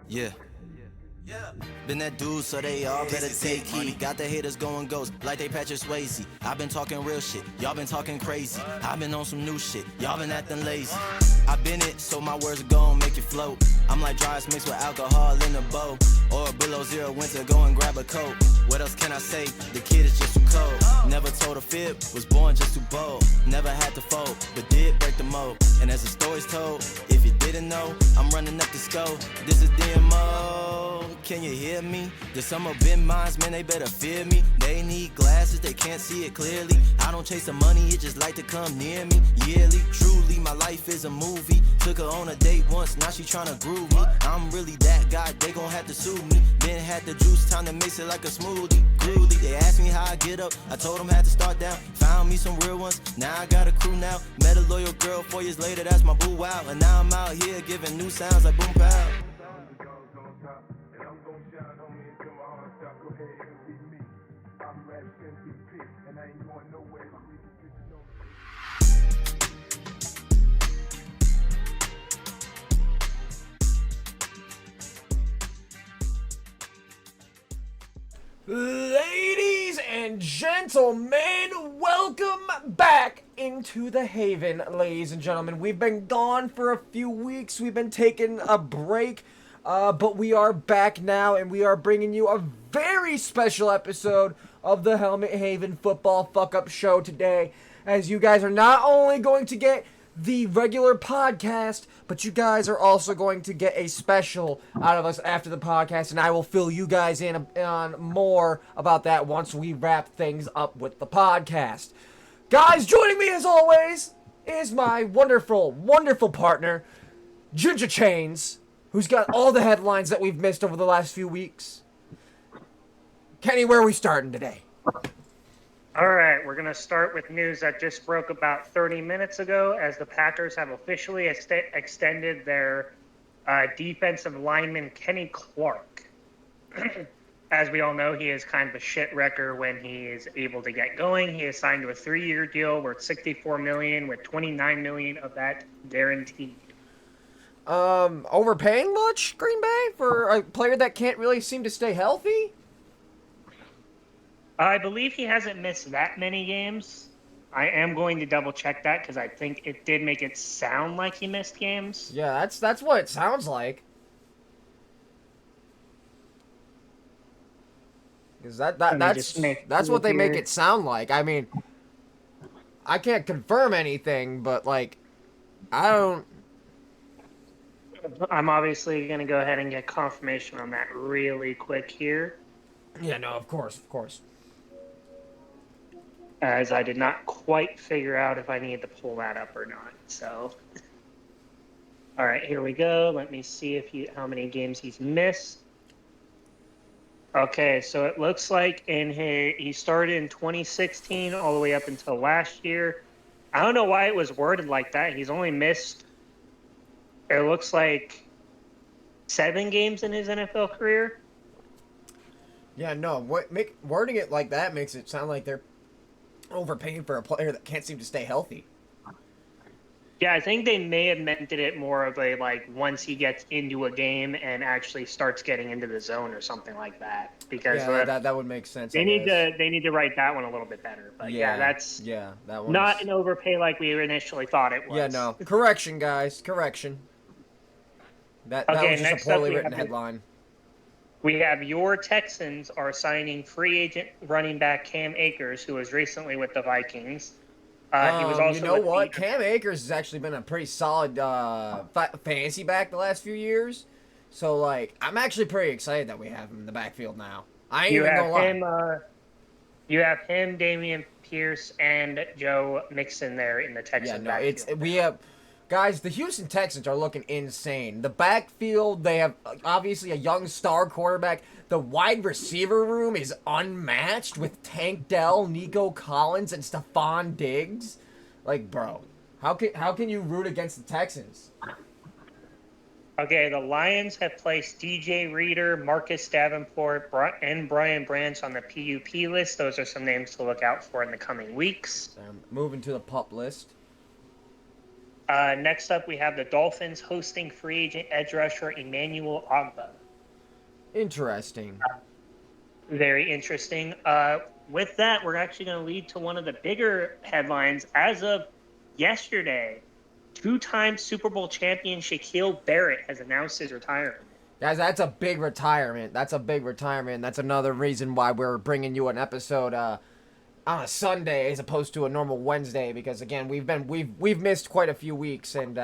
Yeah. Been that dude, so they all better take heed. Got the haters going ghost like they Patrick Swayze. I've been talking real shit, y'all been talking crazy. I've been on some new shit, y'all been acting lazy. I've been it, so my words are gon' make it float. I'm like dry ice mixed with alcohol in a bowl. Or below zero winter, go and grab a coat. What else can I say? The kid is just too cold. Never told a fib, was born just too bold. Never had to fold, but did break the mold. And as the story's told, if you didn't know, I'm running up the scope. This is DMO. Can you hear me? There's some of them minds, man, they better fear me. They need glasses, they can't see it clearly. I don't chase the money, it just like to come near me. Yearly, truly, my life is a movie. Took her on a date once, now she tryna groove me. I'm really that guy, they gon' have to sue me. Then had the juice, time to mix it like a smoothie. Groovy, they asked me how I get up, I told them had to start down. Found me some real ones, now I got a crew now. Met a loyal girl, 4 years later, that's my boo wow. And now I'm out here giving new sounds like boom pow. Ladies and gentlemen, welcome back into the Haven, ladies and gentlemen. We've been gone for a few weeks. We've been taking a break, but we are back now, and we are bringing you a very special episode of the Helmet Haven Football Fuck-Up Show today, as you guys are not only going to get the regular podcast, but you guys are also going to get a special out of us after the podcast, and I will fill you guys in on more about that once we wrap things up with the podcast. Guys, joining me as always is my wonderful, wonderful partner, Ginger Chains, who's got all the headlines that we've missed over the last few weeks. Kenny, where are we starting today? All right, we're going to start with news that just broke about 30 minutes ago, as the Packers have officially extended their defensive lineman Kenny Clark. As we all know, he is kind of a shit wrecker when he is able to get going. He is signed to a 3-year deal worth $64 million, with $29 million of that guaranteed. Overpaying much, Green Bay, for a player that can't really seem to stay healthy? I believe he hasn't missed that many games. I am going to double check that because I think it did make it sound like he missed games. Yeah, that's what it sounds like. Because that's what they make it sound like. I mean, I can't confirm anything, but like, I don't. I'm obviously going to go ahead and get confirmation on that really quick here. Yeah, no, of course. As I did not quite figure out if I needed to pull that up or not. So, all right, here we go. Let me see how many games he's missed. Okay, so it looks like he started in 2016 all the way up until last year. I don't know why it was worded like that. He's only missed, it looks like, 7 games in his NFL career. Yeah, no, wording it like that makes it sound like they're overpaying for a player that can't seem to stay healthy. Yeah, I think they may have meant it more of a, like, once he gets into a game and actually starts getting into the zone or something like that. Because that would make sense. They need to write that one a little bit better. But that's that one not an overpay like we initially thought it was. Yeah, no. Correction, guys. Correction. That was just a poorly written headline. We have your Texans are signing free agent running back Cam Akers, who was recently with the Vikings. He was also, you know what? Cam Akers has actually been a pretty solid fantasy back the last few years. So, like, I'm actually pretty excited that we have him in the backfield now. I ain't even gonna lie. You have him, Damian Pierce, and Joe Mixon there in the Texans backfield. Guys, the Houston Texans are looking insane. The backfield, they have obviously a young star quarterback. The wide receiver room is unmatched with Tank Dell, Nico Collins, and Stephon Diggs. Like, bro, how can you root against the Texans? Okay, the Lions have placed DJ Reader, Marcus Davenport, and Brian Branch on the PUP list. Those are some names to look out for in the coming weeks. Moving to the PUP list. Next up, we have the Dolphins hosting free agent edge rusher Emmanuel Ogba. Interesting. Very interesting. With that, we're actually going to lead to one of the bigger headlines. As of yesterday, two-time Super Bowl champion Shaquille Barrett has announced his retirement. Guys, that's a big retirement. That's a big retirement. That's another reason why we're bringing you an episode on a Sunday as opposed to a normal Wednesday, because again, we've missed quite a few weeks, and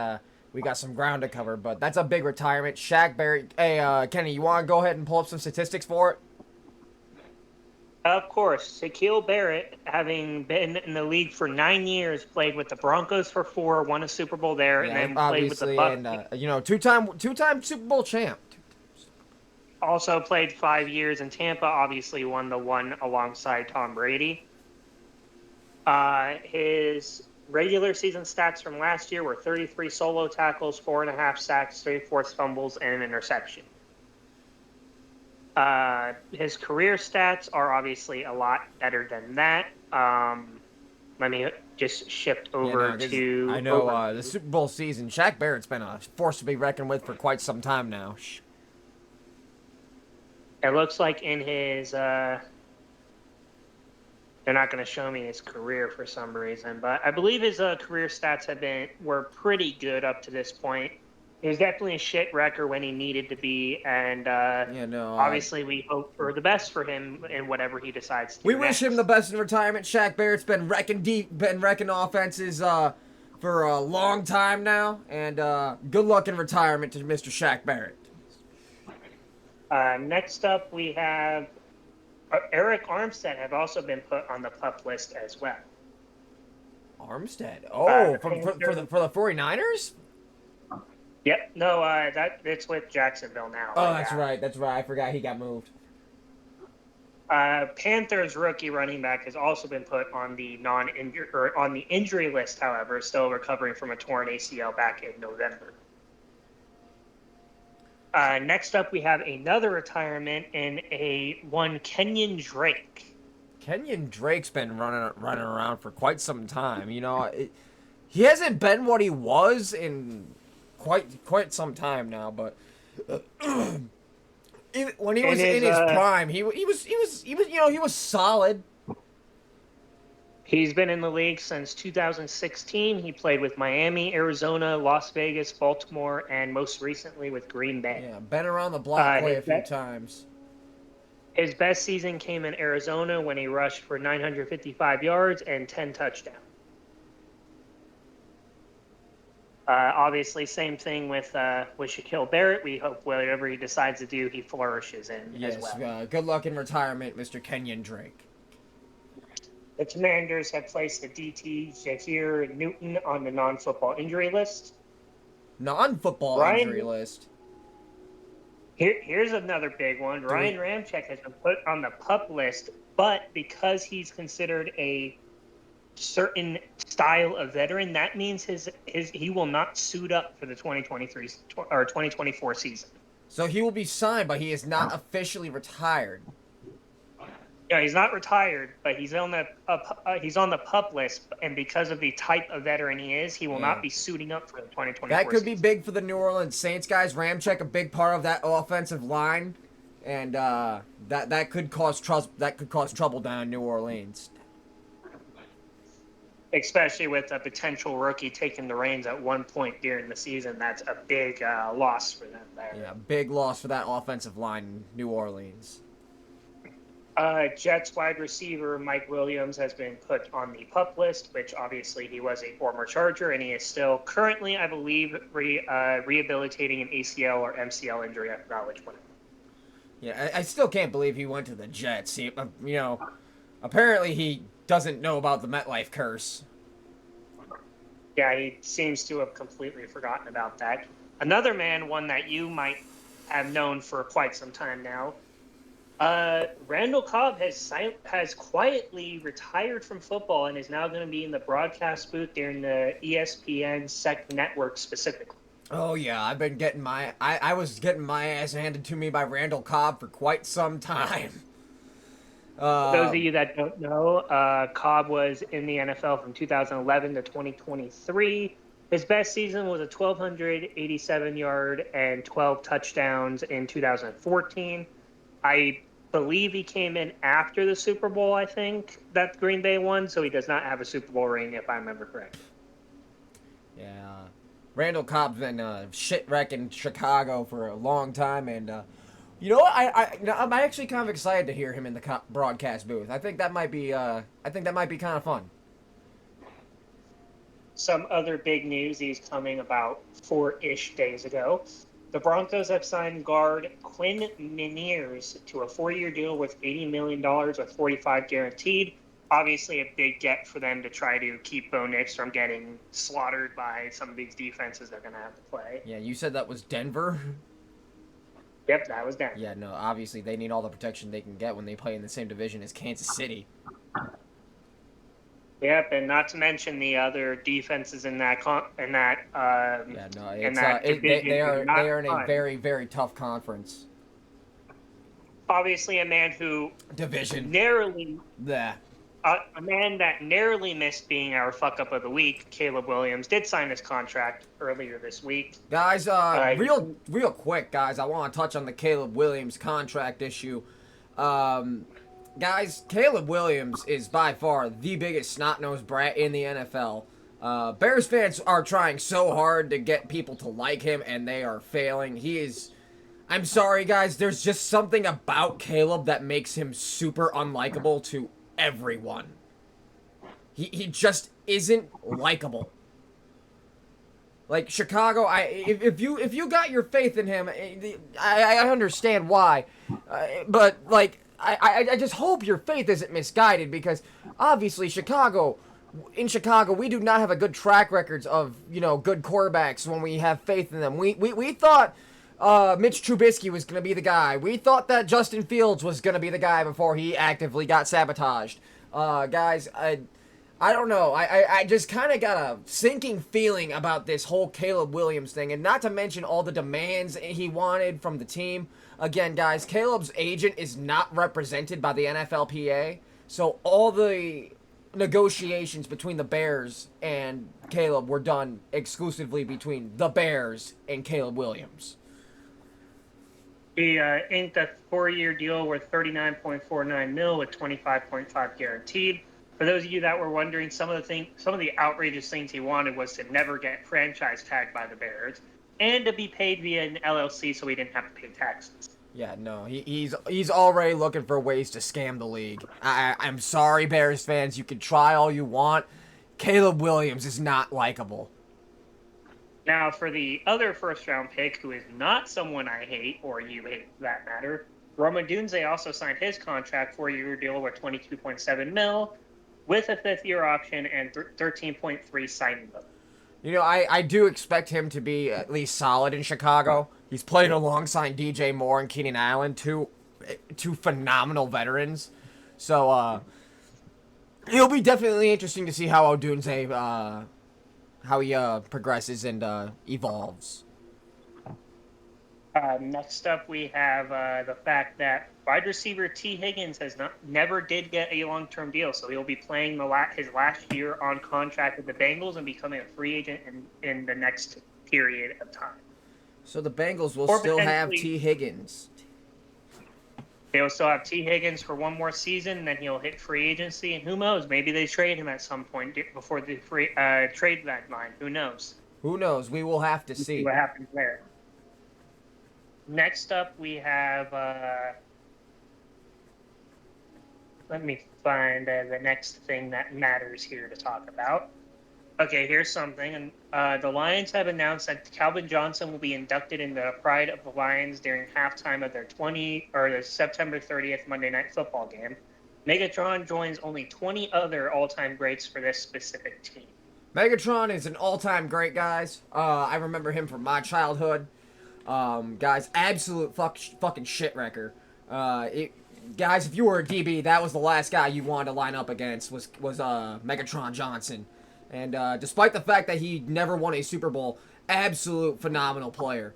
we got some ground to cover. But that's a big retirement. Shaq Barrett. Hey, Kenny, you want to go ahead and pull up some statistics for it? Of course, Shaquille Barrett, having been in the league for 9 years, played with the Broncos for 4, won a Super Bowl there, and then played with the Bucks. And two-time Super Bowl champ. Also played 5 years in Tampa. Obviously, won the one alongside Tom Brady. His regular season stats from last year were 33 solo tackles, 4.5 sacks, 3 forced fumbles, and an interception. His career stats are obviously a lot better than that. Let me just shift over to... I know, the Super Bowl season, Shaq Barrett's been a force to be reckoned with for quite some time now. It looks like in his... they're not going to show me his career for some reason, but I believe his career stats were pretty good up to this point. He was definitely a shit wrecker when he needed to be, and obviously we hope for the best for him in whatever he decides to do. We wish him the best in retirement. Shaq Barrett's been wrecking offenses for a long time now, and good luck in retirement to Mr. Shaq Barrett. Next up, we have Eric Armstead have also been put on the PUP list as well. Armstead? Oh, for the 49ers? Yep. No, it's with Jacksonville now. Oh, that's right. That's right. I forgot he got moved. Panthers rookie running back has also been put on the on the injury list. However, still recovering from a torn ACL back in November. Next up, we have another retirement in one Kenyon Drake. Kenyon Drake's been running around for quite some time. You know, he hasn't been what he was in quite some time now, but when he was in his prime, he was solid. He's been in the league since 2016. He played with Miami, Arizona, Las Vegas, Baltimore, and most recently with Green Bay. Yeah, been around the block quite a few times. His best season came in Arizona when he rushed for 955 yards and 10 touchdowns. Obviously, same thing with Shaquille Barrett. We hope whatever he decides to do, he flourishes in as well. Yes, good luck in retirement, Mr. Kenyon Drake. The Commanders have placed the DT Jahir Newton on the non-football injury list. Non-football injury list? Here's another big one. Ryan Ramczyk has been put on the PUP list, but because he's considered a certain style of veteran, that means he will not suit up for the 2023 or 2024 season. So he will be signed, but he is not officially retired. Yeah, he's not retired, but he's on the PUP list, and because of the type of veteran he is, he will not be suiting up for the 2024 That could season. be big for the New Orleans Saints, guys. Ramczyk, a big part of that offensive line, and that could cause trouble down in New Orleans. Especially with a potential rookie taking the reins at one point during the season, that's a big loss for them there. Yeah, big loss for that offensive line in New Orleans. Jets wide receiver Mike Williams has been put on the PUP list, which obviously he was a former Charger, and he is still currently, I believe, rehabilitating an ACL or MCL injury. I forgot which one. Yeah, I still can't believe he went to the Jets. Apparently he doesn't know about the MetLife curse. Yeah, he seems to have completely forgotten about that. Another man, one that you might have known for quite some time now, Randall Cobb has quietly retired from football and is now going to be in the broadcast booth during the ESPN SEC network specifically. Oh yeah, I've been getting I was getting my ass handed to me by Randall Cobb for quite some time. For those of you that don't know, Cobb was in the NFL from 2011 to 2023. His best season was a 1,287 yard and 12 touchdowns in 2014. I believe he came in after the Super Bowl, I think, that Green Bay won, so he does not have a Super Bowl ring, if I remember correctly. Yeah. Randall Cobb's been shit wrecking Chicago for a long time, and you know what? I'm actually kind of excited to hear him in the broadcast booth. I think that might be kind of fun. Some other big news is coming about 4-ish days ago. The Broncos have signed guard Quinn Miniers to a 4-year deal with $80 million with 45 guaranteed. Obviously a big get for them to try to keep Bo Nix from getting slaughtered by some of these defenses they're going to have to play. Yeah, you said that was Denver? Yep, that was Denver. Yeah, no, obviously they need all the protection they can get when they play in the same division as Kansas City. Yep, and not to mention the other defenses in that Yeah, no, it's they are in a very, very tough conference. Obviously, a man who narrowly a man that narrowly missed being our fuck up of the week, Caleb Williams, did sign his contract earlier this week. Guys, real quick, guys, I want to touch on the Caleb Williams contract issue. Guys, Caleb Williams is by far the biggest snot-nosed brat in the NFL. Bears fans are trying so hard to get people to like him, and they are failing. I'm sorry, guys, there's just something about Caleb that makes him super unlikable to everyone. He just isn't likable. Like, Chicago, if you got your faith in him, I understand why. But, like, I just hope your faith isn't misguided, because obviously in Chicago, we do not have a good track records of, good quarterbacks when we have faith in them. We thought Mitch Trubisky was going to be the guy. We thought that Justin Fields was going to be the guy before he actively got sabotaged. Guys, I don't know. I just kind of got a sinking feeling about this whole Caleb Williams thing, and not to mention all the demands he wanted from the team. Again, guys, Caleb's agent is not represented by the NFLPA, so all the negotiations between the Bears and Caleb were done exclusively between the Bears and Caleb Williams. He inked a 4-year deal worth $39.49 million with 25.5 guaranteed. For those of you that were wondering, some of the outrageous things he wanted was to never get franchise tagged by the Bears, and to be paid via an LLC so he didn't have to pay taxes. Yeah, no, he's already looking for ways to scam the league. I'm sorry, Bears fans, you can try all you want. Caleb Williams is not likable. Now, for the other first-round pick, who is not someone I hate, or you hate for that matter, Roma Dunze also signed his contract 4-year deal worth $22.7 million with a 5th-year option and 13.3 signing bonus. I do expect him to be at least solid in Chicago. He's played alongside DJ Moore and Keenan Allen, two phenomenal veterans. So it'll be definitely interesting to see how Odunze progresses and evolves. Next up, we have the fact that wide receiver T. Higgins never did get a long-term deal, so he'll be playing his last year on contract with the Bengals and becoming a free agent in the next period of time. So the Bengals will still have T. Higgins. They'll still have T. Higgins for one more season, and then he'll hit free agency, and who knows? Maybe they trade him at some point before the trade deadline. Who knows? Who knows? We will have to see what happens there. Next up, we have. Let me find the next thing that matters here to talk about. Okay, here's something. The Lions have announced that Calvin Johnson will be inducted in the Pride of the Lions during halftime of their the September 30th Monday Night Football game. Megatron joins only 20 other all-time greats for this specific team. Megatron is an all-time great, guys. I remember him from my childhood. Guys, absolute fucking shit wrecker. Guys, if you were a DB, that was the last guy you wanted to line up against was Megatron Johnson. And despite the fact that he never won a Super Bowl, absolute phenomenal player.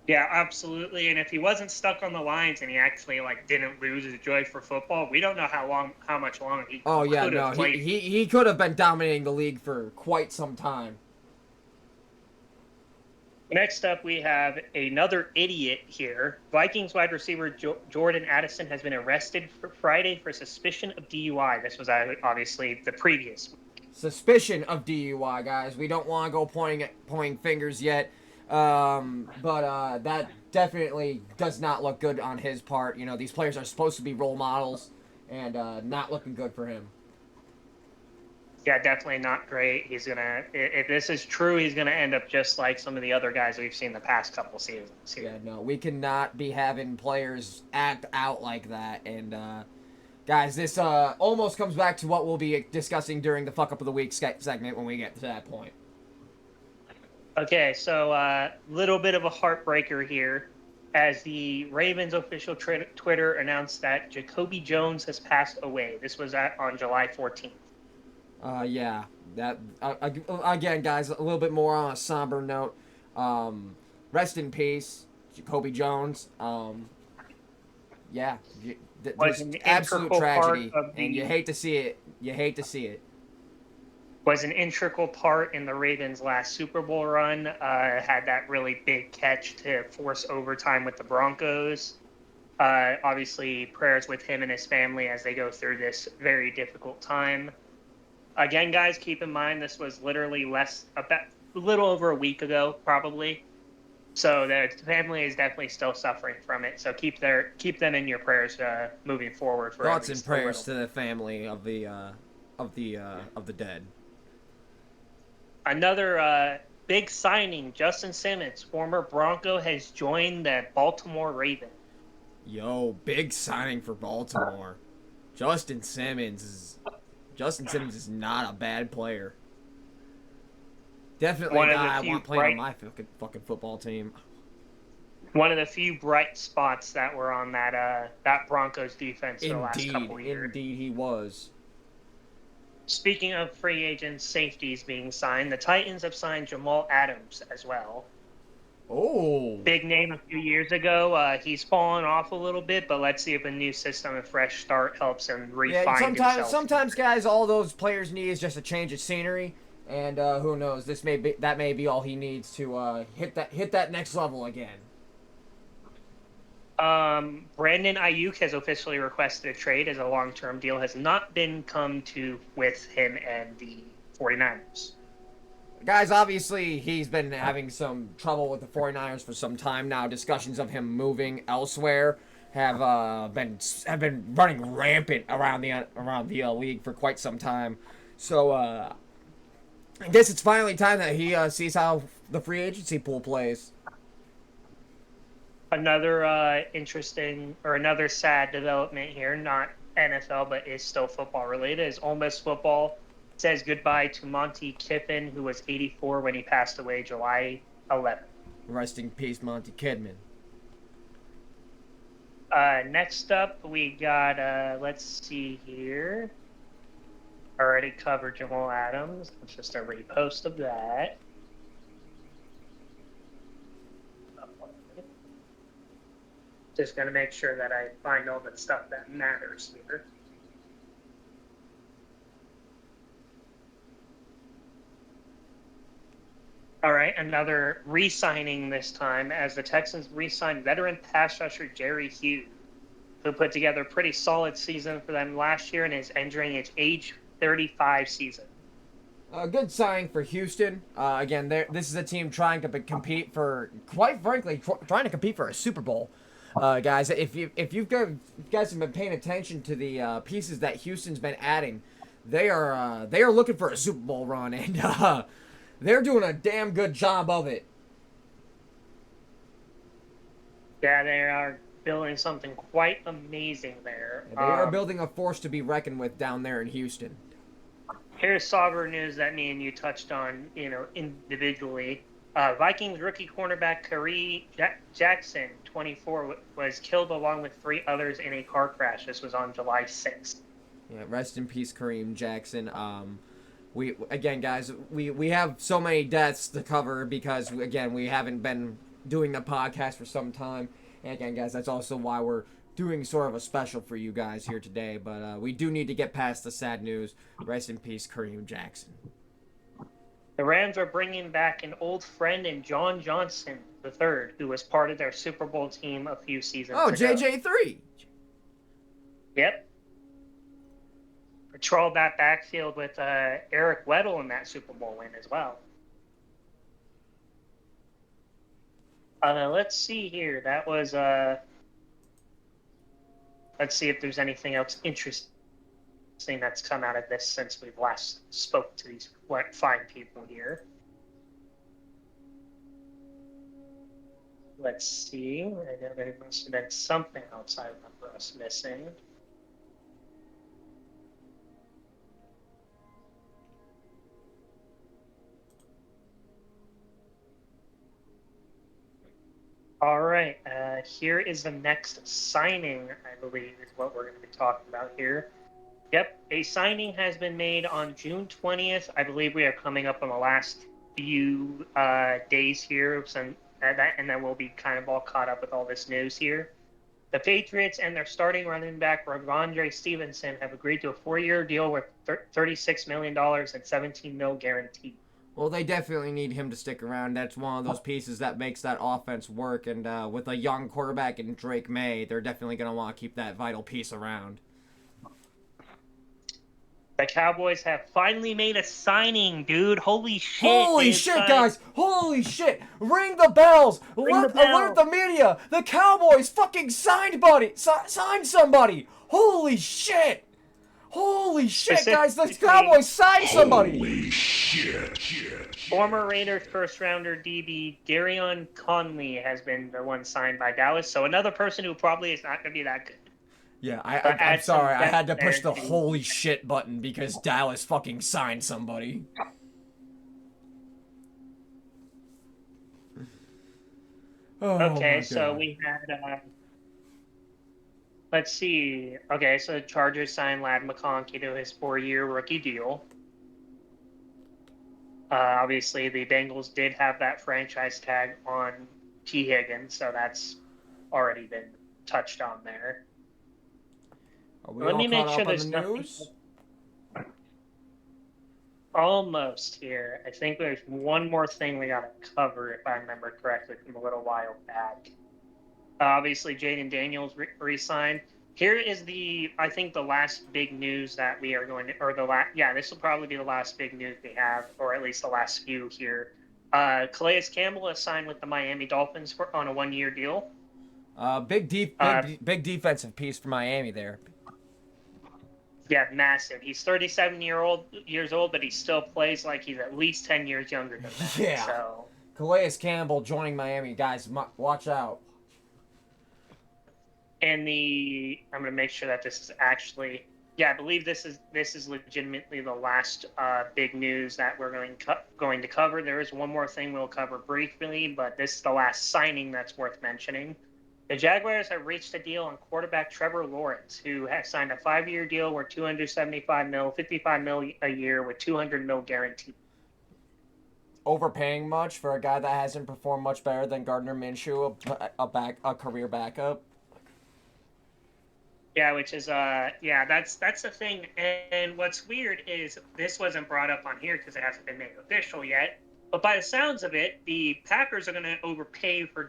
Yeah, absolutely. And if he wasn't stuck on the lines and he actually like didn't lose his joy for football, we don't know how much longer he Oh yeah, could have no, he played. he he could have been dominating the league for quite some time. Next up, we have another idiot here. Vikings wide receiver Jordan Addison has been arrested for Friday for suspicion of DUI. This was obviously the previous week. Suspicion of DUI, guys. We don't want to go pointing fingers yet, but that definitely does not look good on his part. You know, these players are supposed to be role models, and not looking good for him. Yeah, definitely not great. He's gonna, if this is true, he's gonna end up just like some of the other guys we've seen the past couple seasons here. Yeah, no, we cannot be having players act out like that. And guys, this almost comes back to what we'll be discussing during the fuck up of the week segment when we get to that point. Okay, so little bit of a heartbreaker here, as the Ravens official Twitter announced that Jacoby Jones has passed away. This was on July 14th. Yeah, that again, guys, a little bit more on a somber note. Rest in peace, Jacoby Jones. Yeah, Was there's an absolute integral tragedy, part of and you the hate to see it. You hate to see it. was an integral part in the Ravens' last Super Bowl run. Had that really big catch to force overtime with the Broncos. Obviously, prayers with him and his family as they go through this very difficult time. Again, guys, keep in mind this was literally about a little over a week ago, probably. So the family is definitely still suffering from it. So keep them in your prayers moving forward for at Thoughts and least a prayers little. to the family of the dead. Another big signing: Justin Simmons, former Bronco, has joined the Baltimore Ravens. Yo, big signing for Baltimore. Justin Simmons is not a bad player. Definitely a One of the guy I few want playing on bright my fucking football team. one of the few bright spots that were on that Broncos defense for the last couple of years. Indeed he was. Speaking of free agent safeties being signed, the Titans have signed Jamal Adams as well. Oh. Big name a few years ago. He's fallen off a little bit, but let's see if a new system, a fresh start, helps him Yeah, refine himself. sometimes guys, all those players need is just a change of scenery, and who knows, that may be all he needs to hit that next level again. Brandon Ayuk has officially requested a trade, as a long-term deal has not been come to with him and the 49ers. Guys, obviously he's been having some trouble with the 49ers for some time now. Discussions of him moving elsewhere have been running rampant around the league for quite some time. So I guess it's finally time that he sees how the free agency pool plays. Another interesting or another sad development here, not NFL but is still football related, is Ole Miss football says goodbye to Monty Kiffin, who was 84 when he passed away July 11th. Rest in peace, Monty Kidman. Next up, we got, let's see here. Already covered Jamal Adams. It's just a repost of that. Just going to make sure that I find all the stuff that matters here. All right, another re-signing this time, as the Texans re-signed veteran pass rusher Jerry Hughes, who put together a pretty solid season for them last year and is entering its age 35 season. A good signing for Houston. Again, this is a team trying to compete for, quite frankly, trying to compete for a Super Bowl. Guys, if you guys have been paying attention to the pieces that Houston's been adding, they are looking for a Super Bowl run, and they're doing a damn good job of it. Yeah, they are building something quite amazing there. They are building a force to be reckoned with down there in Houston. Here's sober news that me and you touched on, individually. Vikings rookie cornerback Kari Jackson, 24, was killed along with 3 others in a car crash. This was on July 6th. Yeah, rest in peace, Kareem Jackson. We have so many deaths to cover because again we haven't been doing the podcast for some time. And again, guys, that's also why we're doing sort of a special for you guys here today. But we do need to get past the sad news. Rest in peace, Kareem Jackson. The Rams are bringing back an old friend in John Johnson III, who was part of their Super Bowl team a few seasons ago. JJ3. Yep. Patrolled that backfield with Eric Weddle in that Super Bowl win as well. Let's see here. That was let's see if there's anything else interesting that's come out of this since we've last spoke to these fine people here. Let's see. I know there must have been something else I remember us missing. All right, here is the next signing, I believe, is what we're going to be talking about here. Yep, a signing has been made on June 20th. I believe we are coming up on the last few days here, and then we'll be kind of all caught up with all this news here. The Patriots and their starting running back, Ramondre Stevenson, have agreed to a 4-year deal worth $36 million and $17 million guaranteed. Well, they definitely need him to stick around. That's one of those pieces that makes that offense work. And with a young quarterback in Drake May, they're definitely going to want to keep that vital piece around. The Cowboys have finally made a signing, dude. Holy shit. Holy shit, guys. Holy shit. Ring the bells. Alert the media. The Cowboys fucking signed somebody. Holy shit. Holy shit, guys. The Cowboys signed somebody. Holy shit. Former Raiders first-rounder DB Garyon Conley has been the one signed by Dallas. So another person who probably is not going to be that good. Yeah, I'm sorry. I had to push the holy shit button because Dallas fucking signed somebody. Okay, so we had... let's see. Okay, so the Chargers signed Ladd McConkey to his 4-year rookie deal. Obviously, the Bengals did have that franchise tag on T. Higgins, so that's already been touched on there. Let me make sure there's nothing almost here. I think there's one more thing we got to cover, if I remember correctly, from a little while back. Obviously, Jaden Daniels re-signed. Here is I think the last big news that we are going to, this will probably be the last big news we have, or at least the last few here. Calais Campbell is signed with the Miami Dolphins on a 1-year deal. Big defensive piece for Miami there. Yeah, massive. He's 37 years old, but he still plays like he's at least 10 years younger than that. Yeah. So. Calais Campbell joining Miami. Guys, watch out. And I'm going to make sure that this is actually... Yeah, I believe this is legitimately the last big news that we're going to cover. There is one more thing we'll cover briefly, but this is the last signing that's worth mentioning. The Jaguars have reached a deal on quarterback Trevor Lawrence, who has signed a 5-year deal worth $275 million, $55 million a year with $200 million guaranteed. Overpaying much for a guy that hasn't performed much better than Gardner Minshew, a career backup. Yeah, which is that's the thing. And what's weird is this wasn't brought up on here because it hasn't been made official yet. But by the sounds of it, the Packers are going to overpay for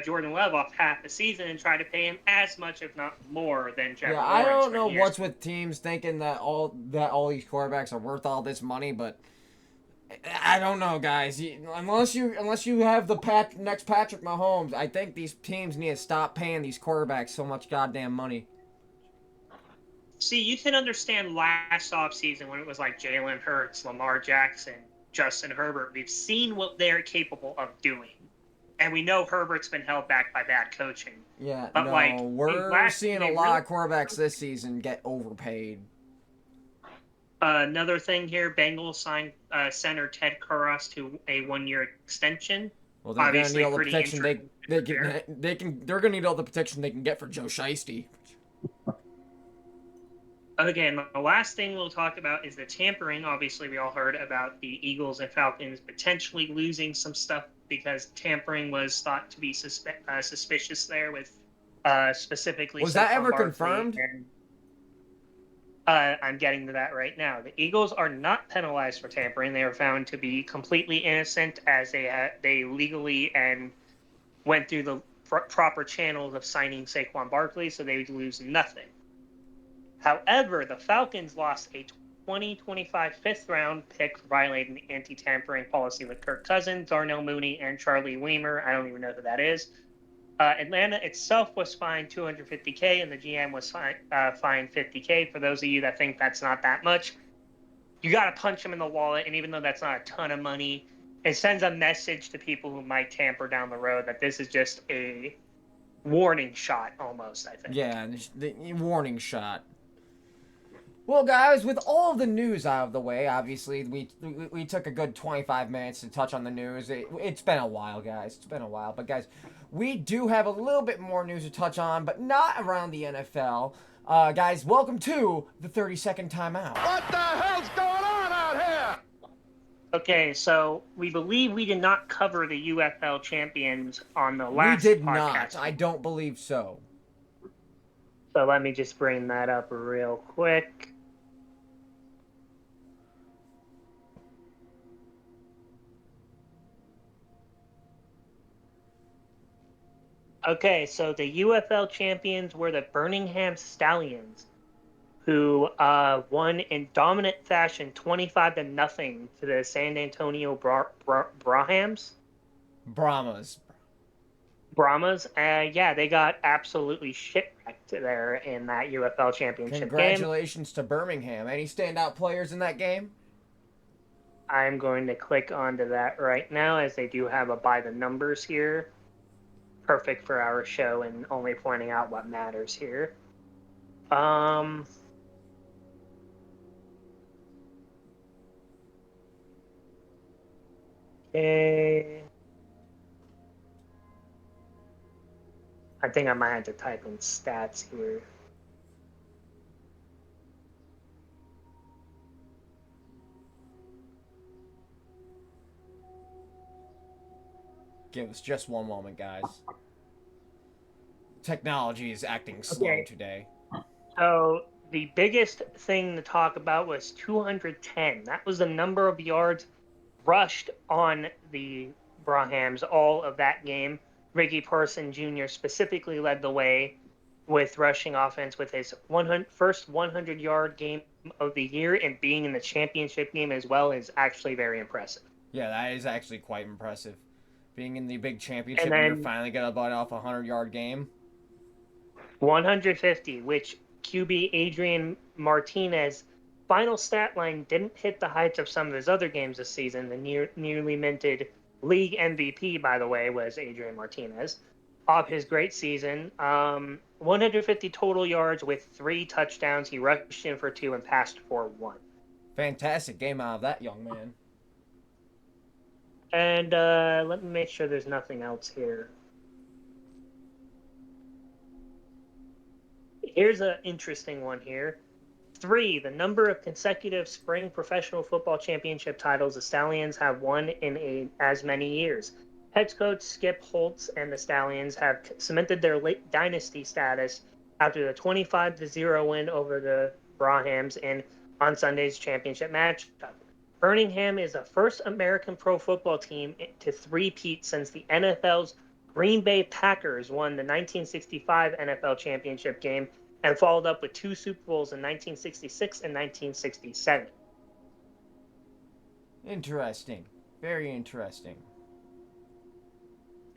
Jordan Love off half the season and try to pay him as much, if not more, than Trevor Lawrence. I don't know what's with teams thinking that all these quarterbacks are worth all this money, but I don't know, guys. Unless you have the next Patrick Mahomes, I think these teams need to stop paying these quarterbacks so much goddamn money. See, you can understand last offseason when it was like Jalen Hurts, Lamar Jackson, Justin Herbert. We've seen what they're capable of doing. And we know Herbert's been held back by bad coaching. Yeah, but we're seeing a lot of quarterbacks this season get overpaid. Another thing here, Bengals signed center Ted Karras to a 1-year extension. Well, they're going to need all the protection they're going to need all the protection they can get for Joe Shiesty. Again, the last thing we'll talk about is the tampering. Obviously, we all heard about the Eagles and Falcons potentially losing some stuff because tampering was thought to be suspicious there with specifically Was that Saquon ever Barkley. confirmed? And I'm getting to that right now. The Eagles are not penalized for tampering. They were found to be completely innocent as they legally and went through the proper channels of signing Saquon Barkley, so they would lose nothing. However, the Falcons lost a 2025 fifth-round pick for violating the anti-tampering policy with Kirk Cousins, Darnell Mooney, and Charlie Weimer. I don't even know who that is. Atlanta itself was fined $250K, and the GM was fined $50K. For those of you that think that's not that much, you got to punch them in the wallet. And even though that's not a ton of money, it sends a message to people who might tamper down the road that this is just a warning shot, almost. I think. Yeah, the warning shot. Well, guys, with all the news out of the way, obviously we took a good 25 minutes to touch on the news. It's been a while, guys. It's been a while, but guys, we do have a little bit more news to touch on, but not around the NFL. Guys, welcome to the 30-second timeout. What the hell's going on out here? Okay, so we believe we did not cover the UFL champions on the We last did podcast. not. I don't believe so. So let me just bring that up real quick. Okay, so the UFL champions were the Birmingham Stallions, who won in dominant fashion 25-0 to the San Antonio Brahms. Brahmas. Brahmas. Yeah, they got absolutely shipwrecked there in that UFL championship game. Congratulations to Birmingham. Any standout players in that game? I'm going to click onto that right now, as they do have a by the numbers here. Perfect for our show and only pointing out what matters here. Okay. I think I might have to type in stats here. Give us just one moment, guys. Technology is acting slow today. So the biggest thing to talk about was 210. That was the number of yards rushed on the Brahms all of that game. Ricky Person Jr. specifically led the way with rushing offense with his first 100-yard game of the year, and being in the championship game as well is actually very impressive. Yeah, that is actually quite impressive. Being in the big championship, And then, you're finally gonna butt off a 100-yard game. 150, which QB Adrian Martinez final stat line didn't hit the heights of some of his other games this season. The newly minted league MVP, by the way, was Adrian Martinez. Off his great season, 150 total yards with 3 touchdowns. He rushed in for 2 and passed for 1. Fantastic game out of that young man. And let me make sure there's nothing else here. Here's an interesting one here. 3, the number of consecutive spring professional football championship titles the Stallions have won in as many years. Head coach Skip Holtz and the Stallions have cemented their late dynasty status after the 25-0 win over the Brahms on Sunday's championship matchup. Birmingham is the first American pro football team to three-peat since the NFL's Green Bay Packers won the 1965 NFL championship game and followed up with 2 Super Bowls in 1966 and 1967. Interesting. Very interesting.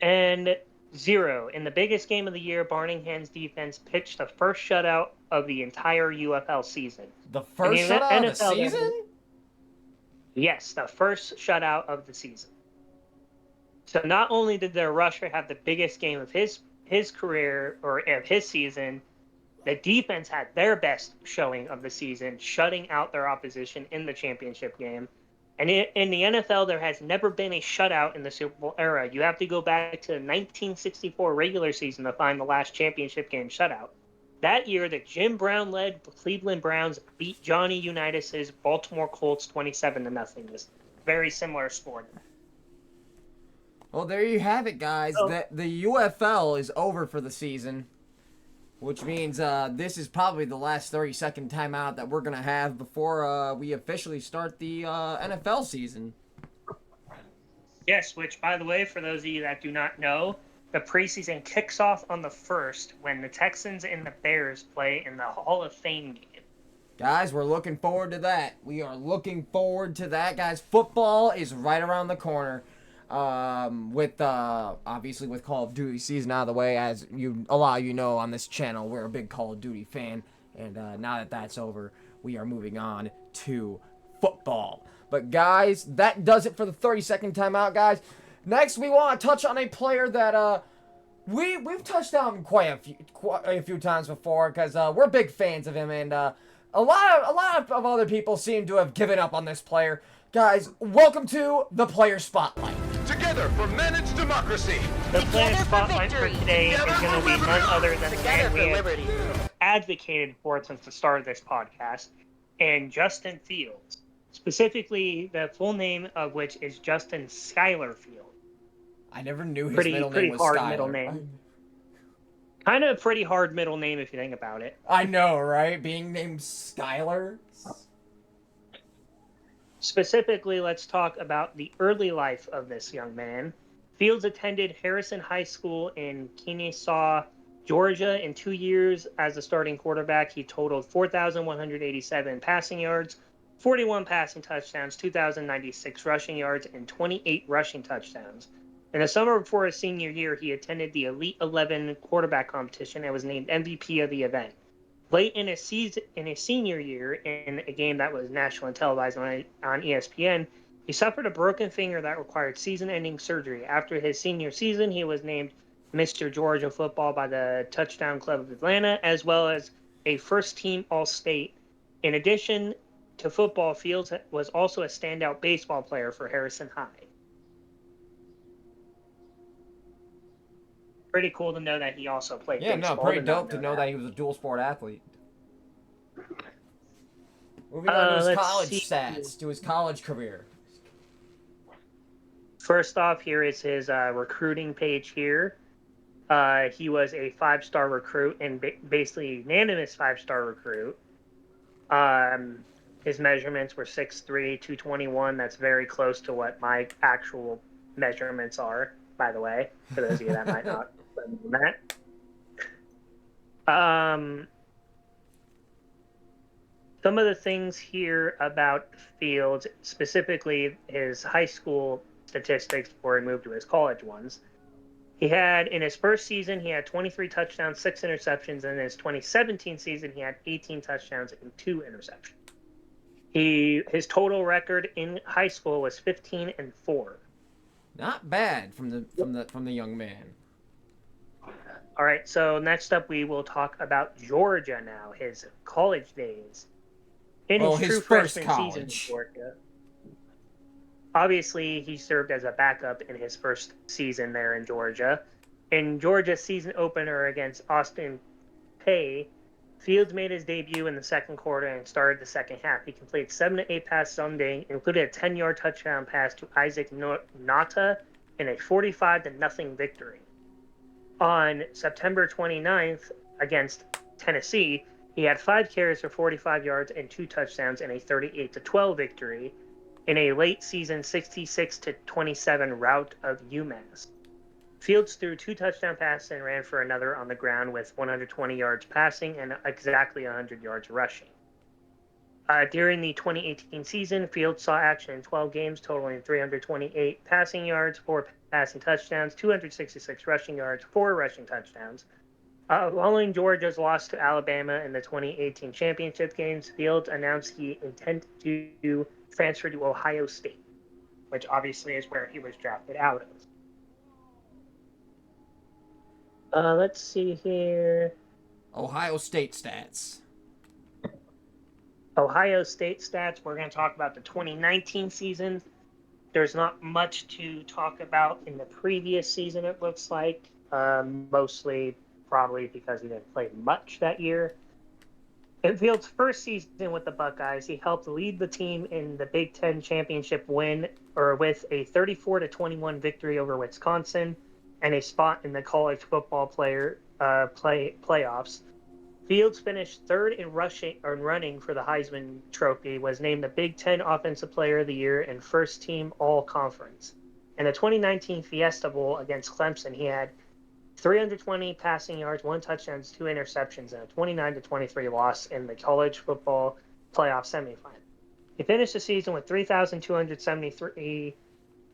And 0. In the biggest game of the year, Birmingham's defense pitched the first shutout of the entire UFL season. The first shutout of the season? Yes, the first shutout of the season. So not only did their rusher have the biggest game of his career or of his season, the defense had their best showing of the season, shutting out their opposition in the championship game. And in the NFL, there has never been a shutout in the Super Bowl era. You have to go back to the 1964 regular season to find the last championship game shutout. That year, the Jim Brown-led Cleveland Browns beat Johnny Unitas's Baltimore Colts 27-0. It was very similar score. Well, there you have it, guys. Oh. The UFL is over for the season, which means this is probably the last 30-second timeout that we're going to have before we officially start the NFL season. Yes, which, by the way, for those of you that do not know, the preseason kicks off on the 1st when the Texans and the Bears play in the Hall of Fame game. Guys, we're looking forward to that. We are looking forward to that, guys. Football is right around the corner. With obviously with Call of Duty season out of the way, as a lot of you know on this channel, we're a big Call of Duty fan, and now that that's over, we are moving on to football. But guys, that does it for the 30-second timeout, guys. Next, we want to touch on a player that we've touched on quite a few times before, because we're big fans of him, and a lot of other people seem to have given up on this player. Guys, welcome to the Player Spotlight. Together for managed democracy. The Player Spotlight for today is going to be none other than the man we have advocated for since the start of this podcast, and Justin Fields. Specifically, the full name of which is Justin Schuyler Fields. I never knew his Pretty middle name was hard Schuyler. middle name. Kind of a pretty hard middle name if you think about it. I know, right? Being named Schuyler. Specifically, let's talk about the early life of this young man. Fields attended Harrison High School in Kennesaw, Georgia. In 2 years as a starting quarterback, he totaled 4,187 passing yards, 41 passing touchdowns, 2,096 rushing yards, and 28 rushing touchdowns. In the summer before his senior year, he attended the Elite 11 quarterback competition and was named MVP of the event. Late in his senior year, in a game that was nationally televised on ESPN, he suffered a broken finger that required season-ending surgery. After his senior season, he was named Mr. Georgia Football by the Touchdown Club of Atlanta, as well as a first-team All-State. In addition to football, Fields was also a standout baseball player for Harrison High. Pretty cool to know that he also played baseball. Yeah, no, pretty dope to know that he was a dual sport athlete. Moving on to his college stats, to his college career. First off, here is his recruiting page here. He was a 5-star recruit and basically unanimous 5-star recruit. His measurements were 6'3", 221. That's very close to what my actual measurements are, by the way, for those of you that might not know that. Some of the things here about Fields, specifically his high school statistics before he moved to his college ones. He had, in his first season, he had 23 touchdowns, 6 interceptions. And in his 2017 season, he had 18 touchdowns and 2 interceptions. His total record in high school was 15-4. Not bad from the young man. All right, so next up we will talk about Georgia now, his college days. In his true freshman season in Georgia. Obviously, he served as a backup in his first season there in Georgia. In Georgia's season opener against Austin Peay, Fields made his debut in the second quarter and started the second half. He completed 7 to 8 passes on the day, including a 10-yard touchdown pass to Isaac Nata in a 45-0 victory. On September 29th against Tennessee, he had 5 carries for 45 yards and 2 touchdowns in a 38-12 victory in a late season 66-27 rout of UMass. Fields threw 2 touchdown passes and ran for another on the ground with 120 yards passing and exactly 100 yards rushing. During the 2018 season, Fields saw action in 12 games, totaling 328 passing yards, 4 passing touchdowns, 266 rushing yards, 4 rushing touchdowns. Following Georgia's loss to Alabama in the 2018 championship games, Fields announced he intended to transfer to Ohio State, which obviously is where he was drafted out of. Let's see here. Ohio State stats. Ohio State stats. We're going to talk about the 2019 season. There's not much to talk about in the previous season, it looks like. Mostly probably because he didn't play much that year. In Fields' first season with the Buckeyes, he helped lead the team in the Big Ten championship win, or with a 34-21 victory over Wisconsin, and a spot in the college football playoffs. Fields finished third in rushing or running for the Heisman Trophy, was named the Big Ten Offensive Player of the Year and first team All Conference. In the 2019 Fiesta Bowl against Clemson, he had 320 passing yards, 1 touchdown, 2 interceptions, and a 29-23 loss in the college football playoff semifinal. He finished the season with 3,273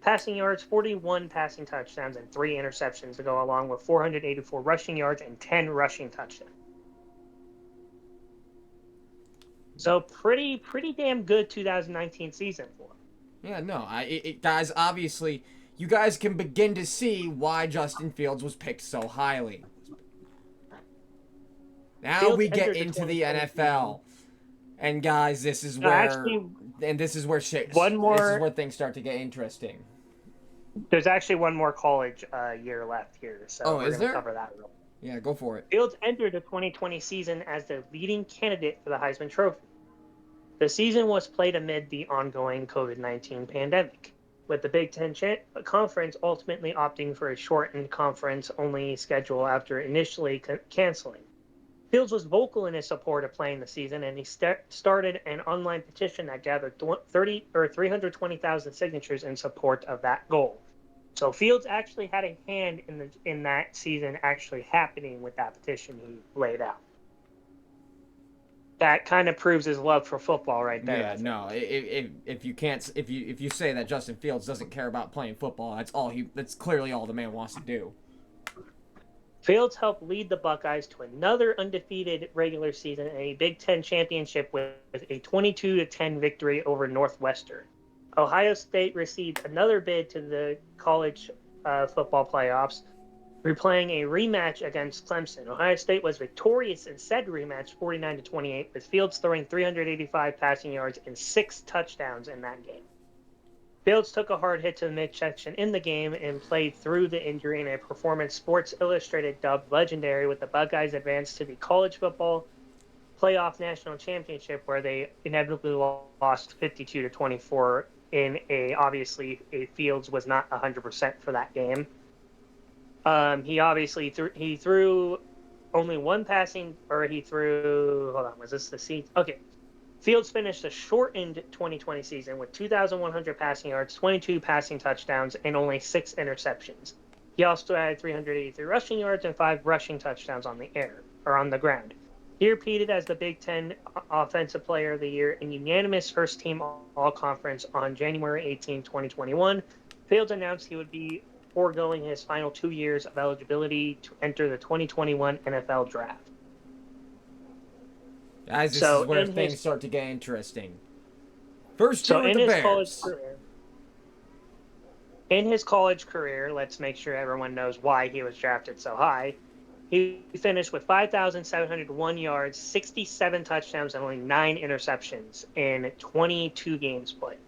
passing yards, 41 passing touchdowns, and 3 interceptions to go along with 484 rushing yards and 10 rushing touchdowns. So pretty damn good 2019 season for him. Yeah, no, guys, obviously, you guys can begin to see why Justin Fields was picked so highly. Now Fields we get entered the into the 2020 NFL, and guys, this is No, where, actually, this is where One this is more- where things start to get interesting. There's actually one more college year left here, so Oh, we're is going to there? cover that real quick. Yeah, go for it. Fields entered the 2020 season as the leading candidate for the Heisman Trophy. The season was played amid the ongoing COVID-19 pandemic, with the Big Ten Conference ultimately opting for a shortened conference-only schedule after initially canceling. Fields was vocal in his support of playing the season, and he started an online petition that gathered 320,000 signatures in support of that goal. So Fields actually had a hand in that season actually happening with that petition he laid out. That kind of proves his love for football right there. Yeah, no. If you say that Justin Fields doesn't care about playing football, that's clearly all the man wants to do. Fields helped lead the Buckeyes to another undefeated regular season and a Big Ten championship with a 22-10 victory over Northwestern. Ohio State received another bid to the college football playoffs, replaying a rematch against Clemson. Ohio State was victorious in said rematch 49-28, with Fields throwing 385 passing yards and 6 touchdowns in that game. Fields took a hard hit to the midsection in the game and played through the injury in a performance Sports Illustrated dubbed legendary, with the Buckeyes advanced to the college football playoff national championship, where they inevitably lost 52-24 in obviously Fields was not 100% for that game. He obviously threw only one passing, or he threw, hold on, was this the seat? Okay. Fields finished a shortened 2020 season with 2,100 passing yards, 22 passing touchdowns, and only 6 interceptions. He also had 383 rushing yards and 5 rushing touchdowns on the ground. He repeated as the Big Ten Offensive Player of the Year and unanimous first team All-Conference on January 18, 2021. Fields announced he would be foregoing his final 2 years of eligibility to enter the 2021 NFL Draft. Guys, this is where things start to get interesting. First year with the Bears. In his college career, let's make sure everyone knows why he was drafted so high. He finished with 5,701 yards, 67 touchdowns, and only 9 interceptions in 22 games played.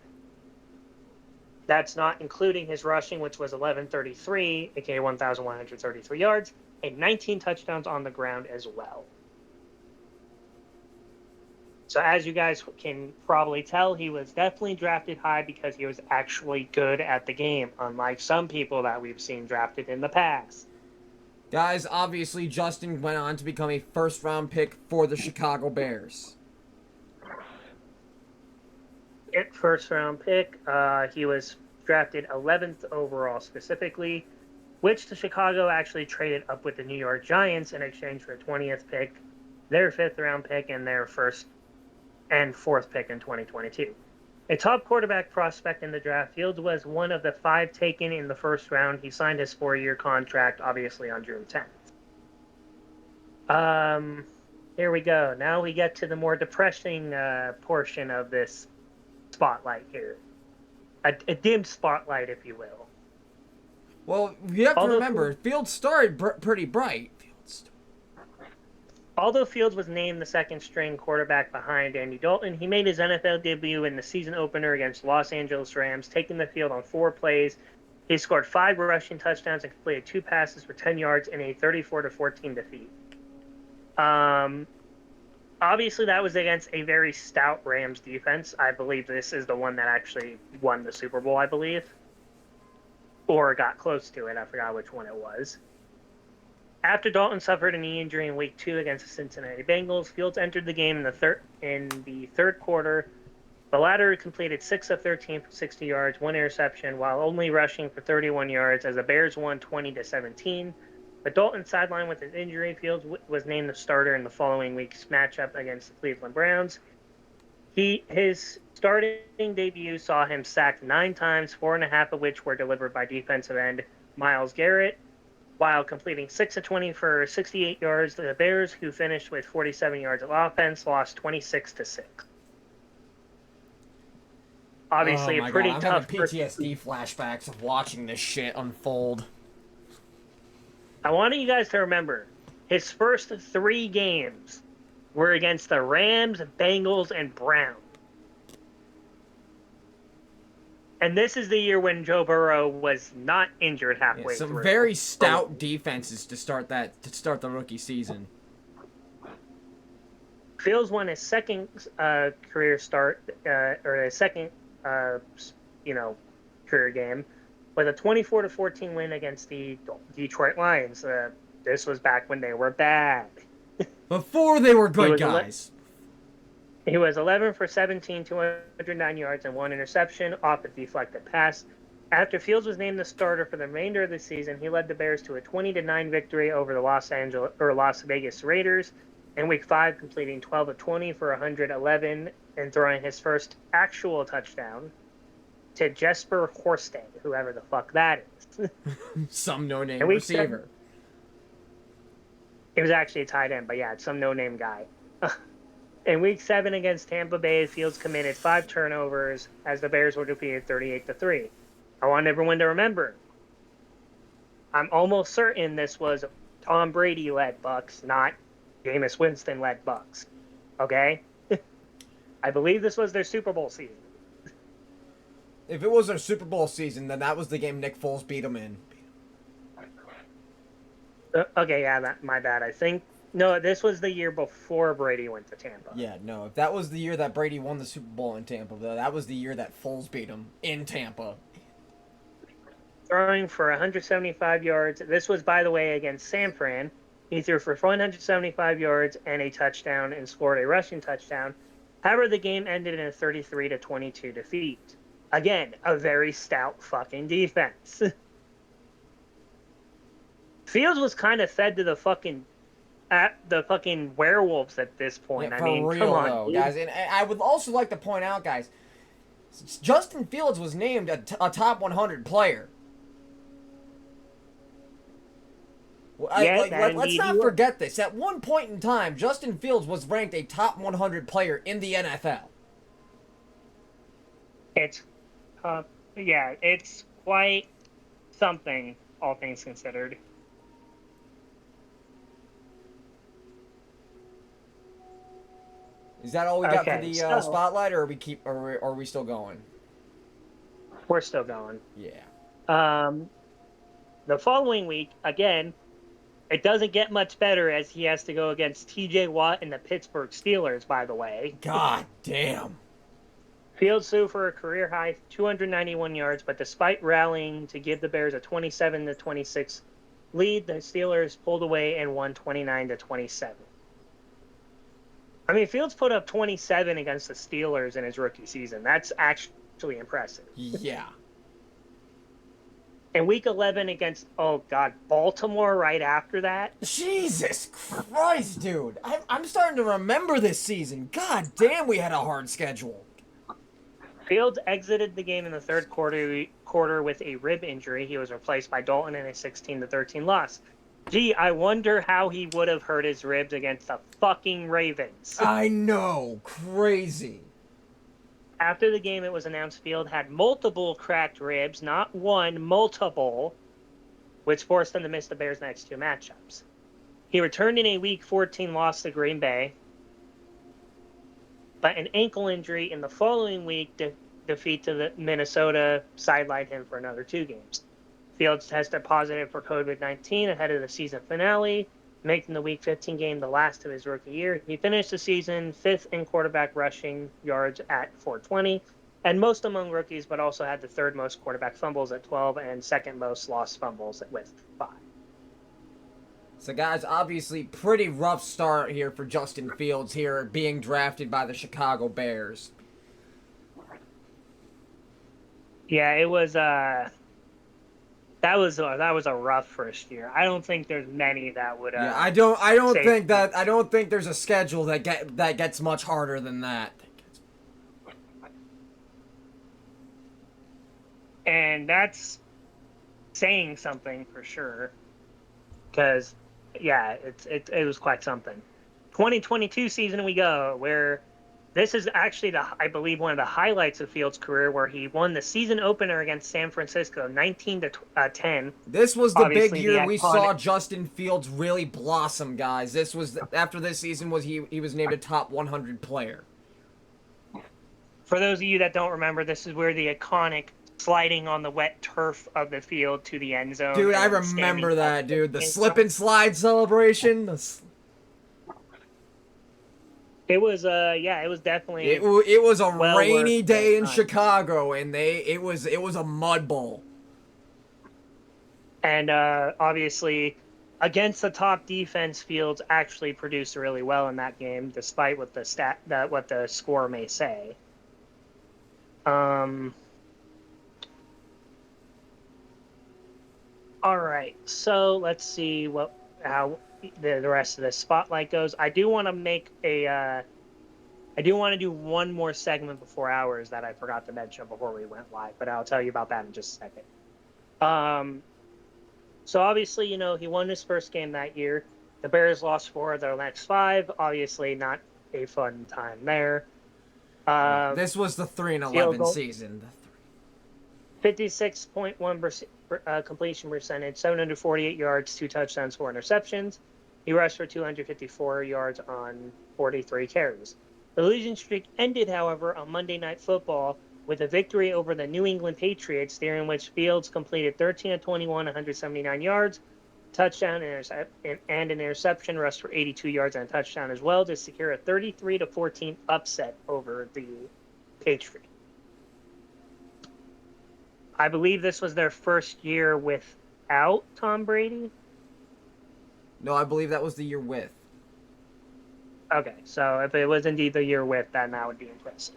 That's not including his rushing, which was 1,133, aka 1,133 yards, and 19 touchdowns on the ground as well. So as you guys can probably tell, he was definitely drafted high because he was actually good at the game, unlike some people that we've seen drafted in the past. Guys, obviously Justin went on to become a first-round pick for the Chicago Bears. First-round pick. He was drafted 11th overall specifically, which the Chicago actually traded up with the New York Giants in exchange for a 20th pick, their 5th-round pick, and their 1st and 4th pick in 2022. A top quarterback prospect in the draft, Fields was one of the 5 taken in the first round. He signed his 4-year contract, obviously, on June 10th. Here we go. Now we get to the more depressing portion of this spotlight here. A dim spotlight, if you will. Well, you have to remember, Fields started pretty bright. Although Fields was named the 2nd-string quarterback behind Andy Dalton, he made his NFL debut in the season opener against Los Angeles Rams, taking the field on 4 plays. He scored 5 rushing touchdowns and completed 2 passes for 10 yards in a 34-14 defeat. Obviously, that was against a very stout Rams defense. I believe this is the one that actually won the Super Bowl, I believe. Or got close to it. I forgot which one it was. After Dalton suffered a knee injury in Week 2 against the Cincinnati Bengals, Fields entered the game in the third quarter. The latter completed 6 of 13 for 60 yards, 1 interception, while only rushing for 31 yards as the Bears won 20-17. But Dalton sidelined with his injury. Fields was named the starter in the following week's matchup against the Cleveland Browns. His starting debut saw him sacked 9 times, 4.5 of which were delivered by defensive end Myles Garrett, while completing 6 of 20 for 68 yards. The Bears, who finished with 47 yards of offense, lost 26-6. Obviously, Oh my a pretty God, I'm tough having PTSD flashbacks of watching this shit unfold. I want you guys to remember, his first 3 games were against the Rams, Bengals, and Browns. And this is the year when Joe Burrow was not injured halfway Some through. very stout defenses to start the rookie season. Fields won his second career start, or his second, career game, with a 24-14 win against the Detroit Lions. This was back when they were bad. Before they were good guys. He was 11 for 17, 209 yards, and 1 interception off a deflected pass. After Fields was named the starter for the remainder of the season, he led the Bears to a 20-9 victory over the Las Vegas Raiders in Week 5, completing 12 of 20 for 111 and throwing his first actual touchdown to Jesper Horsted, whoever the fuck that is. Some no-name receiver. It was actually a tight end, but yeah, it's some no-name guy. In Week 7 against Tampa Bay, Fields committed 5 turnovers as the Bears were defeated 38-3. I want everyone to remember, I'm almost certain this was Tom Brady-led Bucs, not Jameis Winston-led Bucs. Okay? I believe this was their Super Bowl season. If it was their Super Bowl season, then that was the game Nick Foles beat them in. Okay, yeah, my bad. I think... No, this was the year before Brady went to Tampa. Yeah, no. If that was the year that Brady won the Super Bowl in Tampa, though, that was the year that Foles beat him in Tampa. Throwing for 175 yards. This was, by the way, against San Fran. He threw for 175 yards and a touchdown and scored a rushing touchdown. However, the game ended in a 33-22 defeat. Again, a very stout fucking defense. Fields was kind of fed to the fucking werewolves at this point. Yeah, I mean, real, come on, though, guys. And I would also like to point out, guys, Justin Fields was named a top 100 player. Let's not forget this. At one point in time, Justin Fields was ranked a top 100 player in the NFL. It's, it's quite something, all things considered. Is that all we got for the spotlight, or are we still going? We're still going. Yeah. The following week, again, it doesn't get much better as he has to go against T.J. Watt and the Pittsburgh Steelers, by the way. God damn. Fields threw for a career-high 291 yards, but despite rallying to give the Bears a 27-26 lead, the Steelers pulled away and won 29-27. I mean, Fields put up 27 against the Steelers in his rookie season. That's actually impressive. Yeah. And Week 11 against, Baltimore right after that. Jesus Christ, dude. I'm starting to remember this season. God damn, we had a hard schedule. Fields exited the game in the third quarter with a rib injury. He was replaced by Dalton in a 16-13 loss. Gee, I wonder how he would have hurt his ribs against the fucking Ravens. I know. Crazy. After the game, it was announced Field had multiple cracked ribs, not one, multiple, which forced him to miss the Bears' next 2 matchups. He returned in a Week 14 loss to Green Bay, but an ankle injury in the following week defeat to Minnesota sidelined him for another 2 games. Fields tested positive for COVID-19 ahead of the season finale. making the Week 15 game the last of his rookie year. He finished the season 5th in quarterback rushing yards at 420, and most among rookies, but also had the 3rd most quarterback fumbles at 12 and 2nd most lost fumbles with 5. So, guys, obviously, pretty rough start here for Justin Fields here, being drafted by the Chicago Bears. Yeah, it was that was a rough first year. I don't think there's many that would. Yeah, I don't say think there's a schedule that gets much harder than that. And that's saying something for sure, because yeah, it was quite something. 2022 season we go, where this is actually I believe one of the highlights of Fields' career, where he won the season opener against San Francisco, 19-10. This was the big Obviously, year we saw Justin Fields really blossom, guys. This was after this season he was named a top 100 player. For those of you that don't remember, this is where the iconic sliding on the wet turf of the field to the end zone. Dude, I remember that, dude. The slip and slide celebration. It was it was definitely it was a rainy day in Chicago, and it was a mud bowl. And obviously, against the top defense, Fields actually produced really well in that game, despite what the score may say. All right, so let's see how the rest of the spotlight goes. I do want to do one more segment before hours that I forgot to mention before we went live, but I'll tell you about that in just a second. So obviously, he won his first game that year. The Bears lost 4 of their next 5. Obviously, not a fun time there. This was the 3-11 season. 56.1% completion percentage, 748 yards, 2 touchdowns, 4 interceptions. He rushed for 254 yards on 43 carries. The losing streak ended, however, on Monday Night Football with a victory over the New England Patriots, during which Fields completed 13 of 21, 179 yards, touchdown and an interception, rushed for 82 yards and a touchdown as well, to secure a 33-14 upset over the Patriots. I believe this was their first year without Tom Brady. No, I believe that was the year with. Okay, so if it was indeed the year with, then that would be impressive.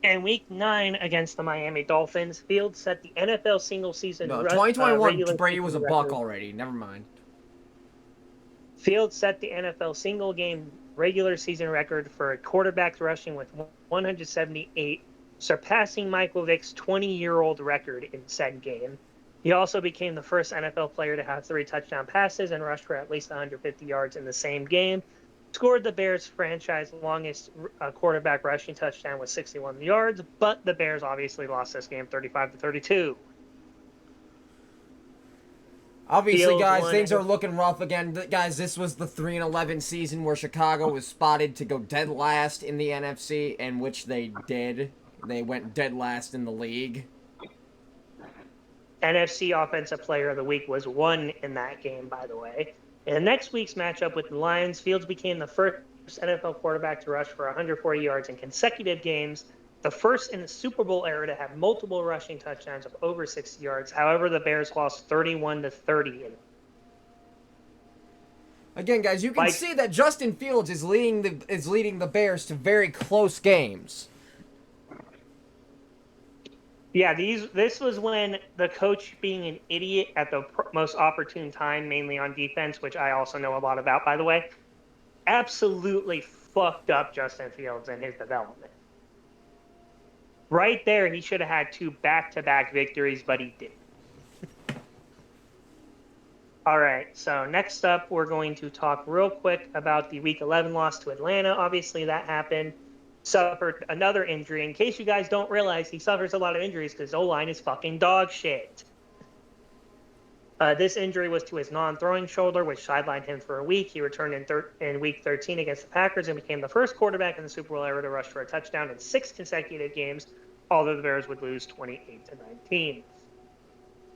In Week 9 against the Miami Dolphins, Fields set the NFL single-season. No, 2021 Brady was a buck already. Never mind. Fields set the NFL single-game regular season record for quarterbacks rushing with 178, surpassing Michael Vick's 20-year-old record in said game. He also became the first NFL player to have 3 touchdown passes and rush for at least 150 yards in the same game. Scored the Bears' franchise longest quarterback rushing touchdown with 61 yards, but the Bears obviously lost this game 35-32. Obviously, guys, things are looking rough again. Guys, this was the 3-11 season where Chicago was spotted to go dead last in the NFC, and which they did. They went dead last in the league. NFC Offensive Player of the Week was won in that game, by the way. In next week's matchup with the Lions, Fields became the first NFL quarterback to rush for 140 yards in consecutive games, the first in the Super Bowl era to have multiple rushing touchdowns of over 60 yards. However, the Bears lost 31-30. Again, guys, you can see that Justin Fields is leading the Bears to very close games. Yeah, this was when the coach, being an idiot at the most opportune time, mainly on defense, which I also know a lot about, by the way, absolutely fucked up Justin Fields and his development. Right there, he should have had 2 back-to-back victories, but he didn't. All right, so next up, we're going to talk real quick about the Week 11 loss to Atlanta. Obviously, that happened. Suffered another injury. In case you guys don't realize, he suffers a lot of injuries because O-line is fucking dog shit. This injury was to his non-throwing shoulder, which sidelined him for a week. He returned in Week 13 against the Packers and became the first quarterback in the Super Bowl era to rush for a touchdown in 6 consecutive games, although the Bears would lose 28-19.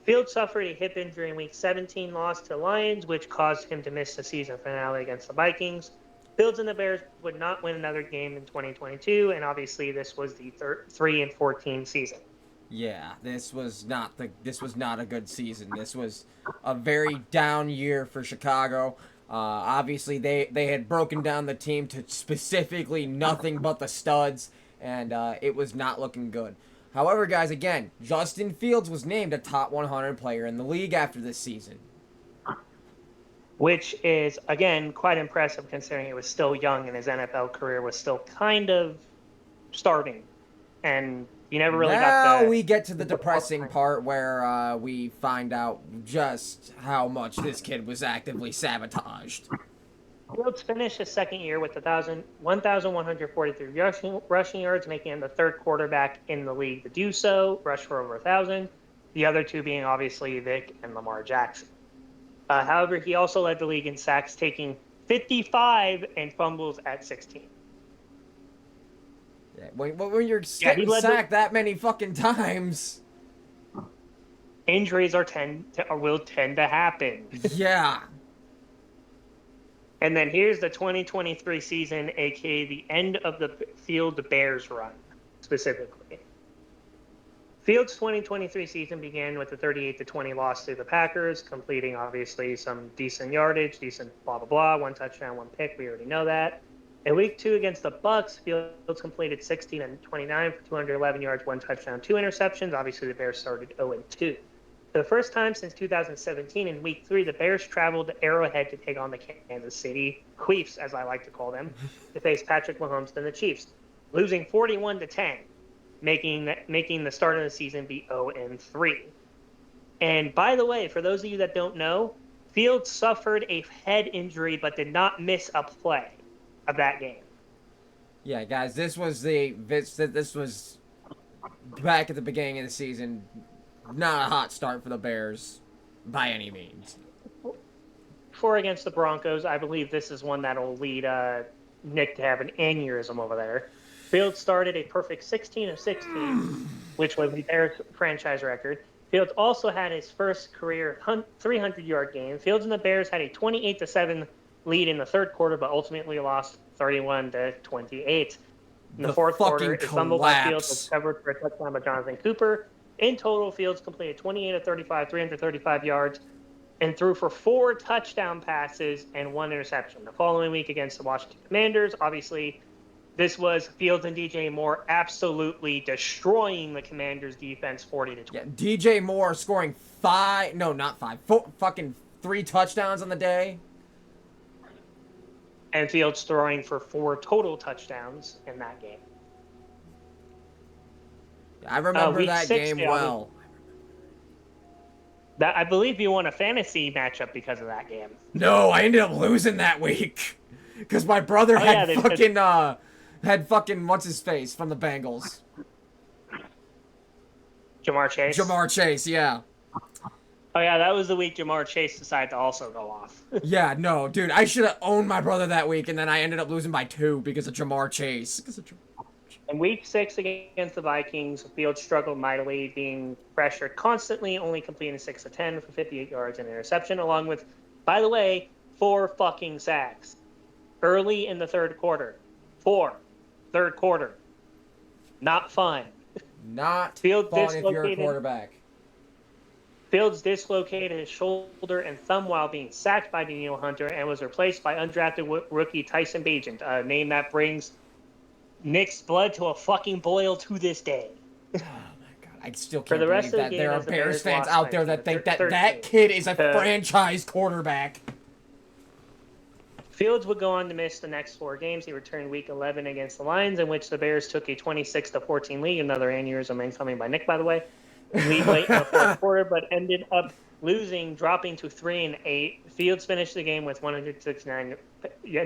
Fields suffered a hip injury in Week 17 loss to the Lions, which caused him to miss the season finale against the Vikings. Fields and the Bears would not win another game in 2022, and obviously this was the 3-14 season. Yeah, this was not a good season. This was a very down year for Chicago. Obviously, they had broken down the team to specifically nothing but the studs, and it was not looking good. However, guys, again, Justin Fields was named a top 100 player in the league after this season. Which is, again, quite impressive considering he was still young and his NFL career was still kind of starting. And you never really got we get to the depressing part where we find out just how much this kid was actively sabotaged. Fields finished his second year with 1,143 rushing yards, making him the third quarterback in the league to do so, rushed for over 1,000. The other two being obviously Vic and Lamar Jackson. However, he also led the league in sacks, taking 55 and fumbles at 16. Yeah, when you're getting sacked that many fucking times, injuries will tend to happen. Yeah. And then here's the 2023 season, aka the end of the Field Bears run, specifically. Fields' 2023 season began with a 38-20 loss to the Packers, completing obviously some decent yardage, decent blah blah blah, 1 touchdown, 1 pick. We already know that. In Week 2 against the Bucks, Fields completed 16-29 for 211 yards, 1 touchdown, 2 interceptions. Obviously, the Bears started 0-2. For the first time since 2017, in Week 3, the Bears traveled to Arrowhead to take on the Kansas City Chiefs, as I like to call them, to face Patrick Mahomes and the Chiefs, losing 41-10, making the start of the season be 0-3. And by the way, for those of you that don't know, Fields suffered a head injury but did not miss a play of that game. Yeah, guys, this was back at the beginning of the season. Not a hot start for the Bears by any means. 4 against the Broncos. I believe this is one that'll lead Nick to have an aneurysm over there. Fields started a perfect 16 of 16, which was the Bears franchise record. Fields also had his first career 300-yard game. Fields and the Bears had a 28-7 lead in the third quarter, but ultimately lost 31-28. In the fourth quarter, a fumble by Fields was covered for a touchdown by Jonathan Cooper. In total, Fields completed 28 of 35, 335 yards, and threw for 4 touchdown passes and 1 interception. The following week against the Washington Commanders, obviously, this was Fields and DJ Moore absolutely destroying the Commanders' defense 40-20. Yeah, DJ Moore scoring 3 touchdowns on the day. And Fields throwing for 4 total touchdowns in that game. I remember that game well. I believe you won a fantasy matchup because of that game. No, I ended up losing that week because my brother had fucking what's his face from the Bengals. Jamar Chase. Jamar Chase, yeah. Oh yeah, that was the week Jamar Chase decided to also go off. Yeah, no, dude, I should have owned my brother that week, and then I ended up losing by 2 because of Jamar Chase. In Week 6 against the Vikings, Fields struggled mightily, being pressured constantly, only completing 6 of 10 for 58 yards and interception, along with, by the way, 4 fucking sacks. Early in the third quarter. 4. Third quarter. Not fun. Not fun if you're a quarterback. Fields dislocated his shoulder and thumb while being sacked by Danielle Hunter and was replaced by undrafted rookie Tyson Bagent, a name that brings Nick's blood to a fucking boil to this day. Oh my god, I still can't believe that there are Bears fans out there that think that 13. that kid is a franchise quarterback. Fields would go on to miss the next 4 games. He returned Week 11 against the Lions, in which the Bears took a 26-14 lead. Another aneurysm incoming by Nick, by the way. Lead late in the fourth quarter, but ended up losing, dropping to 3-8. Fields finished the game with 169,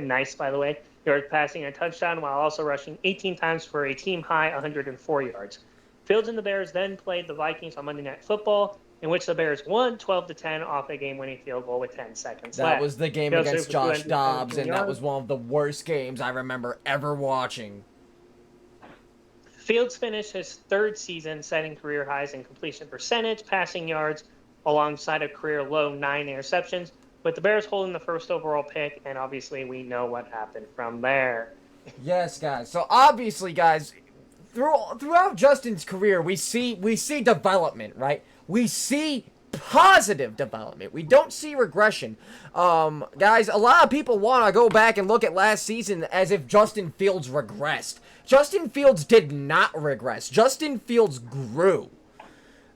nice by the way, yards passing and a touchdown, while also rushing 18 times for a team-high 104 yards. Fields and the Bears then played the Vikings on Monday Night Football, in which the Bears won 12-10 off a game-winning field goal with 10 seconds left. That was the game against Josh Dobbs, and that was one of the worst games I remember ever watching. Fields finished his 3rd season setting career highs in completion percentage, passing yards, alongside a career low 9 interceptions, with the Bears holding the first overall pick, and obviously we know what happened from there. Yes, guys. So obviously, guys, throughout Justin's career, we see development, right? We see positive development. We don't see regression. Guys, a lot of people want to go back and look at last season as if Justin Fields regressed. Justin Fields did not regress. Justin Fields grew.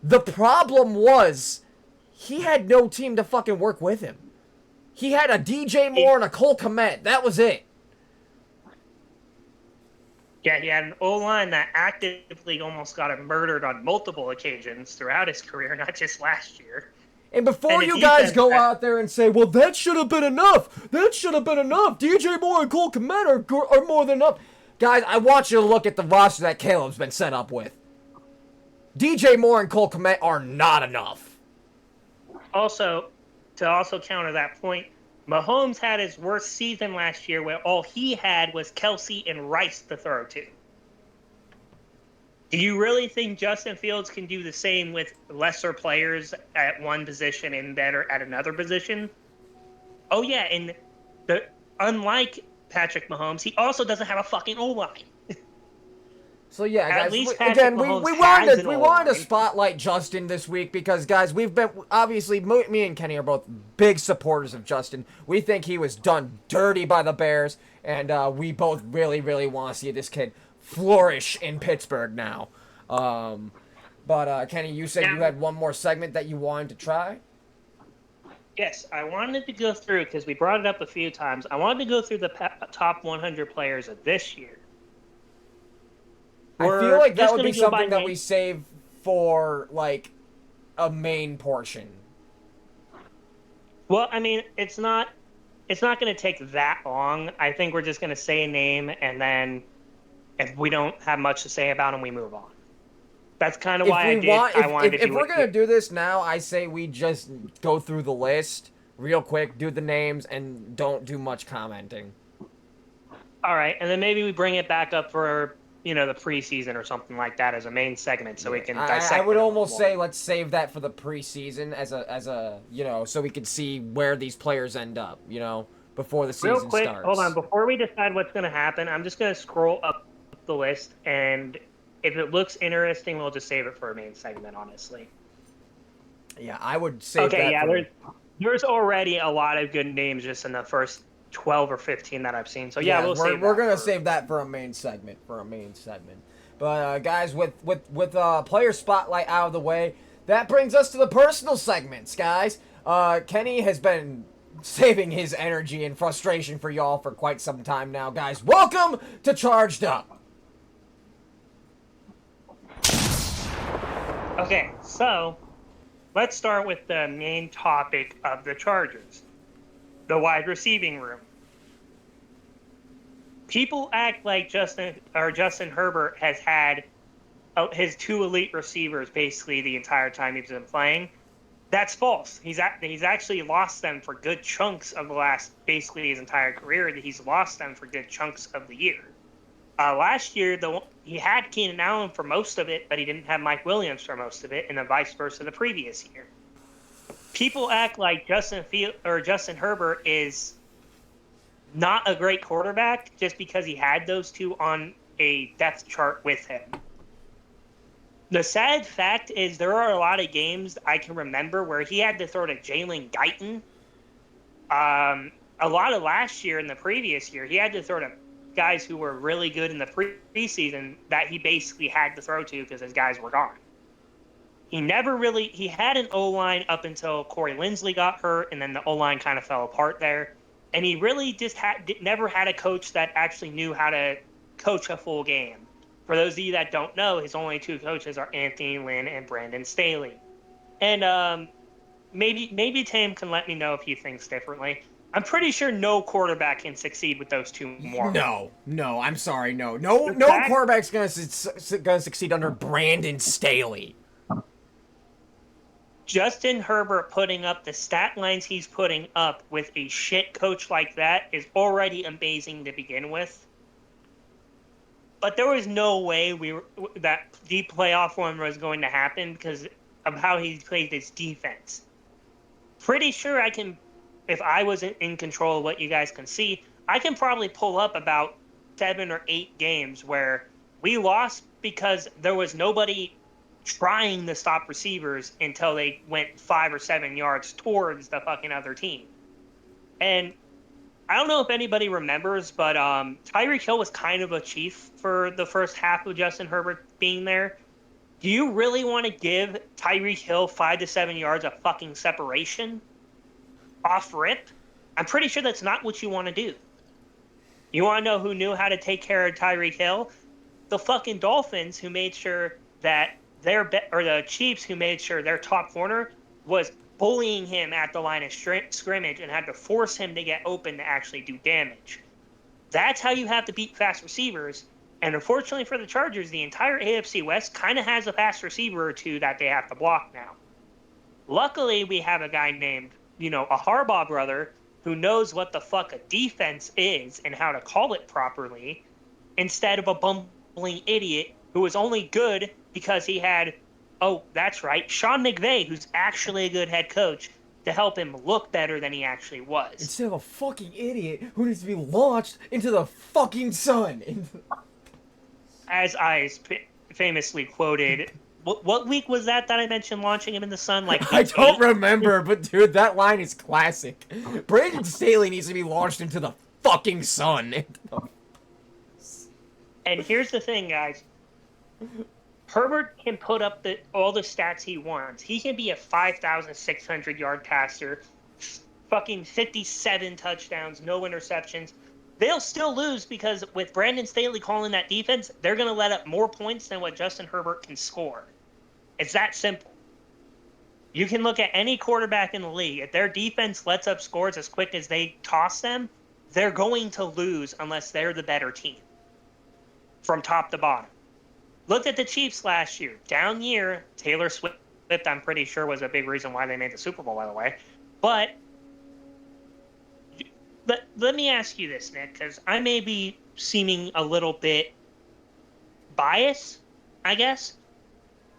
The problem was he had no team to fucking work with him. He had a DJ Moore and a Cole Kmet. That was it. Yeah, he had an O-line that actively almost got him murdered on multiple occasions throughout his career, not just last year. And before you guys go out there and say, well, that should have been enough. That should have been enough. DJ Moore and Cole Kmet are more than enough. Guys, I want you to look at the roster that Caleb's been set up with. DJ Moore and Cole Kmet are not enough. Also, to counter that point, Mahomes had his worst season last year where all he had was Kelsey and Rice to throw to. Do you really think Justin Fields can do the same with lesser players at one position and better at another position? Oh, yeah, and unlike Patrick Mahomes, he also doesn't have a fucking O-line. So yeah, guys, we wanted to spotlight Justin this week because, guys, we've been, obviously, me and Kenny are both big supporters of Justin. We think he was done dirty by the Bears, and we both really, really want to see this kid flourish in Pittsburgh now. But Kenny, you said you had one more segment that you wanted to try? Yes, I wanted to go through, because we brought it up a few times, I wanted to go through the top 100 players of this year. I feel like that would be something that we save for, like, a main portion. Well, I mean, it's not going to take that long. I think we're just going to say a name, and then if we don't have much to say about him, we move on. That's kind of why I wanted to do it. If we're going to do this now, I say we just go through the list real quick, do the names, and don't do much commenting. All right, and then maybe we bring it back up for, the preseason or something like that as a main segment, so we can dissect. I would almost say let's save that for the preseason as a so we can see where these players end up, before the season real quick, starts. Hold on, before we decide what's going to happen, I'm just going to scroll up the list, and if it looks interesting, we'll just save it for a main segment, honestly. Yeah, I would save that. Okay, yeah, there's already a lot of good names just in the first 12 or 15 that I've seen. So yeah, we're gonna save that for a main segment. But guys, with player spotlight out of the way, that brings us to the personal segments, guys. Kenny has been saving his energy and frustration for y'all for quite some time now, guys. Welcome to Charged Up. Okay, so let's start with the main topic of the Chargers. The wide receiving room. People act like Justin Herbert has had his two elite receivers basically the entire time he's been playing. That's false. He's actually lost them for good chunks of the last, basically his entire career. He's lost them for good chunks of the year. Last year, he had Keenan Allen for most of it, but he didn't have Mike Williams for most of it, and then vice versa the previous year. People act like Justin Herbert is not a great quarterback just because he had those two on a depth chart with him. The sad fact is there are a lot of games I can remember where he had to throw to Jalen Guyton. A lot of last year and the previous year, he had to throw to guys who were really good in the preseason that he basically had to throw to because his guys were gone. He had an O-line up until Corey Linsley got hurt, and then the O-line kind of fell apart there. And he really just never had a coach that actually knew how to coach a full game. For those of you that don't know, his only two coaches are Anthony Lynn and Brandon Staley. And maybe Tame can let me know if he thinks differently. I'm pretty sure no quarterback can succeed with those two more. No, I'm sorry, no quarterback's gonna succeed under Brandon Staley. Justin Herbert putting up the stat lines he's putting up with a shit coach like that is already amazing to begin with. But there was no way that deep playoff one was going to happen because of how he played his defense. Pretty sure I can, if I was in control of what you guys can see, I can probably pull up about 7 or 8 games where we lost because there was nobody trying to stop receivers until they went 5 or 7 yards towards the fucking other team. And I don't know if anybody remembers, but Tyreek Hill was kind of a chief for the first half of Justin Herbert being there. Do you really want to give Tyreek Hill 5 to 7 yards of fucking separation off rip? I'm pretty sure that's not what you want to do. You want to know who knew how to take care of Tyreek Hill? The fucking Dolphins, who made sure that or the Chiefs, who made sure their top corner was bullying him at the line of scrimmage and had to force him to get open to actually do damage. That's how you have to beat fast receivers. And unfortunately for the Chargers, the entire AFC West kind of has a fast receiver or two that they have to block now. Luckily, we have a guy named, a Harbaugh brother who knows what the fuck a defense is and how to call it properly, instead of a bumbling idiot who was only good because he had, oh, that's right, Sean McVay, who's actually a good head coach, to help him look better than he actually was. Instead of a fucking idiot who needs to be launched into the fucking sun. As I famously quoted, what week was that I mentioned launching him in the sun? Like I don't remember, but dude, that line is classic. Brandon Staley needs to be launched into the fucking sun. And here's the thing, guys. Herbert can put up all the stats he wants. He can be a 5,600 yard passer, fucking 57 touchdowns, no interceptions. They'll still lose because with Brandon Staley calling that defense, they're going to let up more points than what Justin Herbert can score. It's that simple. You can look at any quarterback in the league. If their defense lets up scores as quick as they toss them, they're going to lose unless they're the better team from top to bottom. Look at the Chiefs last year. Down year, Taylor Swift, I'm pretty sure, was a big reason why they made the Super Bowl, by the way. But let me ask you this, Nick, because I may be seeming a little bit biased, I guess.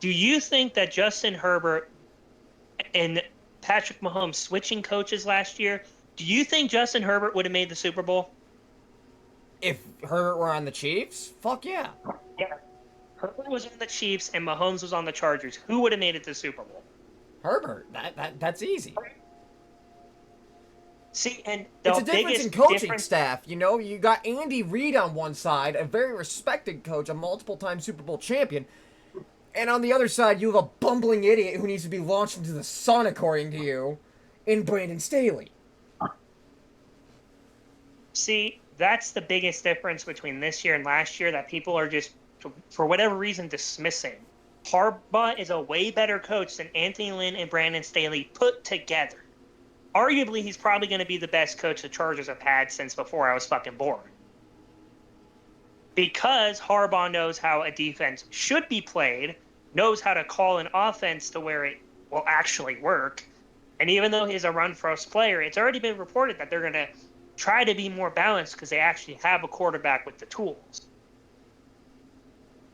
Do you think that Justin Herbert and Patrick Mahomes switching coaches last year, do you think Justin Herbert would have made the Super Bowl? If Herbert were on the Chiefs? Fuck yeah. Yeah. Herbert was on the Chiefs and Mahomes was on the Chargers. Who would have made it to the Super Bowl? Herbert. That's easy. See, and it's a difference in coaching staff. You got Andy Reid on one side, a very respected coach, a multiple-time Super Bowl champion. And on the other side, you have a bumbling idiot who needs to be launched into the sun, according to you, in Brandon Staley. See, that's the biggest difference between this year and last year that people are just, for whatever reason, dismissing. Harbaugh is a way better coach than Anthony Lynn and Brandon Staley put together. Arguably, he's probably going to be the best coach the Chargers have had since before I was fucking born. Because Harbaugh knows how a defense should be played, knows how to call an offense to where it will actually work. And even though he's a run-first player, it's already been reported that they're going to try to be more balanced because they actually have a quarterback with the tools.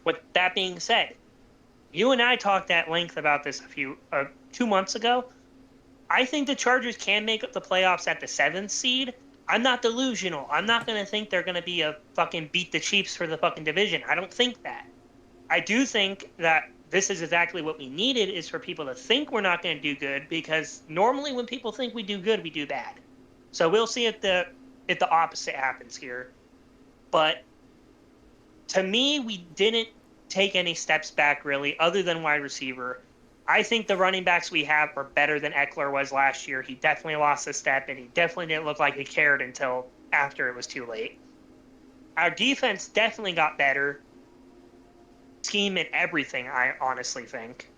With that being said, you and I talked at length about this 2 months ago. I think the Chargers can make the playoffs at the 7th seed. I'm not delusional. I'm not going to think they're going to be a fucking beat the Chiefs for the fucking division. I don't think that. I do think that this is exactly what we needed, is for people to think we're not going to do good, because normally when people think we do good, we do bad. So we'll see if the opposite happens here. But to me, we didn't take any steps back, really, other than wide receiver. I think the running backs we have are better than Eckler was last year. He definitely lost a step, and he definitely didn't look like he cared until after it was too late. Our defense definitely got better. Scheme and everything, I honestly think.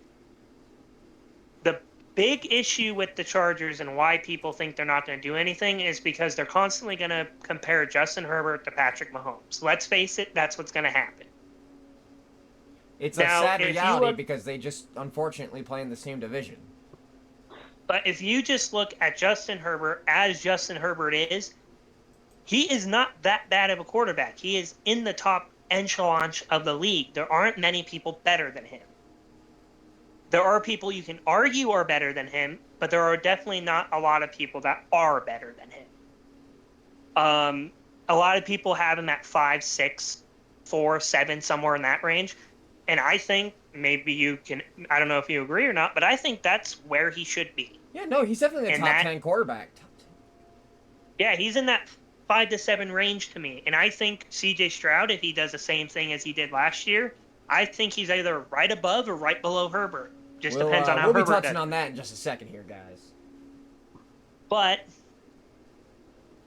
The big issue with the Chargers and why people think they're not going to do anything is because they're constantly going to compare Justin Herbert to Patrick Mahomes. Let's face it, that's what's going to happen. It's a sad reality because they just unfortunately play in the same division. But if you just look at Justin Herbert as Justin Herbert is, he is not that bad of a quarterback. He is in the top echelon of the league. There aren't many people better than him. there are people you can argue are better than him, but there are definitely not a lot of people that are better than him. A lot of people have him at 5, 6, 4, 7, somewhere in that range. And I think maybe you can, I don't know if you agree or not, but I think that's where he should be. Yeah, no, he's definitely a And top 10 quarterback. Yeah, he's in that 5 to 7 range to me. And I think CJ Stroud, if he does the same thing as he did last year, I think he's either right above or right below Herbert. Just depends on how We'll be Herbert touching does. on that in just a second here, guys. But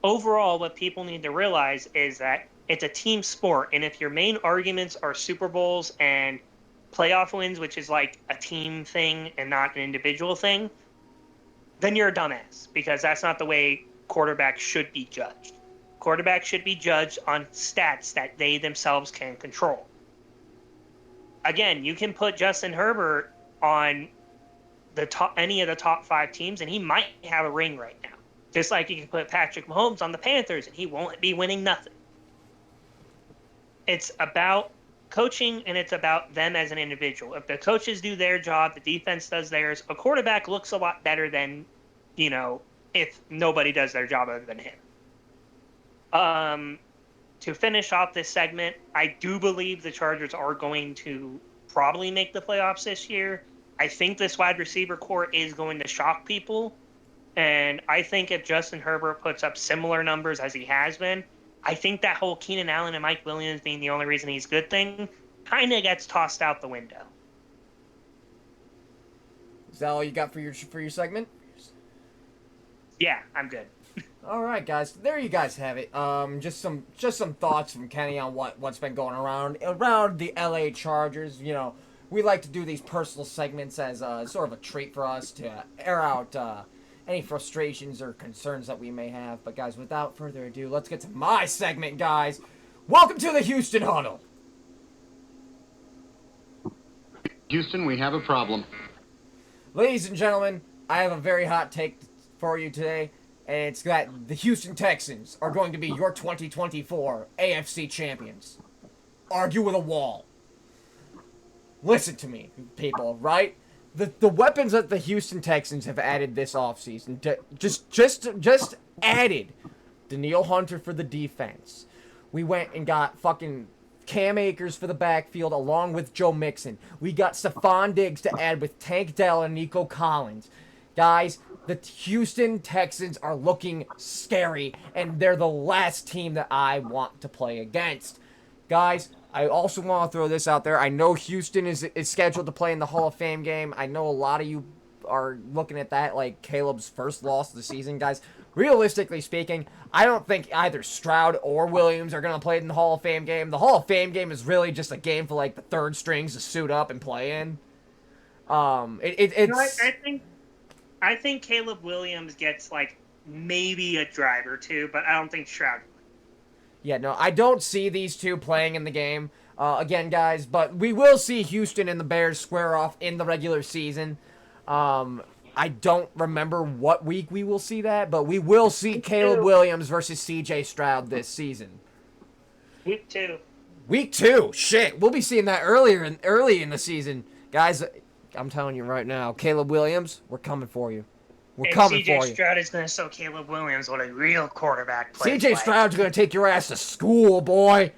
overall, what people need to realize is that it's a team sport. And if your main arguments are Super Bowls and playoff wins, which is like a team thing and not an individual thing, then you're a dumbass, because that's not the way quarterbacks should be judged. Quarterbacks should be judged on stats that they themselves can control. Again, you can put Justin Herbert on any of the top 5 teams, and he might have a ring right now. Just like you can put Patrick Mahomes on the Panthers, and he won't be winning nothing. It's about coaching, and it's about them as an individual. If the coaches do their job, the defense does theirs, a quarterback looks a lot better than, if nobody does their job other than him. To finish off this segment, I do believe the Chargers are going to probably make the playoffs this year. I think this wide receiver core is going to shock people. And I think if Justin Herbert puts up similar numbers as he has been, I think that whole Keenan Allen and Mike Williams being the only reason he's good thing kind of gets tossed out the window. Is that all you got for your segment? Yeah, I'm good. All right, guys. There you guys have it. Just some thoughts from Kenny on what's been going around the LA Chargers. We like to do these personal segments as sort of a treat for us to air out any frustrations or concerns that we may have. But guys, without further ado, let's get to my segment, guys. Welcome to the Houston Huddle. Houston, we have a problem. Ladies and gentlemen, I have a very hot take for you today. And it's that the Houston Texans are going to be your 2024 AFC champions. Argue with a wall. Listen to me, people, right? The weapons that the Houston Texans have added this offseason, just added Danielle Hunter for the defense. We went and got fucking Cam Akers for the backfield along with Joe Mixon. We got Stephon Diggs to add with Tank Dell and Nico Collins. Guys, the Houston Texans are looking scary, and they're the last team that I want to play against. Guys, I also want to throw this out there. I know Houston is scheduled to play in the Hall of Fame game. I know a lot of you are looking at that like Caleb's first loss of the season. Guys, realistically speaking, I don't think either Stroud or Williams are going to play in the Hall of Fame game. The Hall of Fame game is really just a game for like the third strings to suit up and play in. It's... I think Caleb Williams gets like maybe a drive or two, but I don't think Stroud. Yeah, no, I don't see these two playing in the game again, guys. But we will see Houston and the Bears square off in the regular season. I don't remember what week we will see that, but we will see Caleb Williams versus C.J. Stroud this season. Week 2. Week 2, shit, we'll be seeing that early in the season, guys. I'm telling you right now, Caleb Williams, we're coming for you. We're coming for you. C.J. Stroud is going to show Caleb Williams what a real quarterback plays. C.J. Stroud's going to take your ass to school, boy.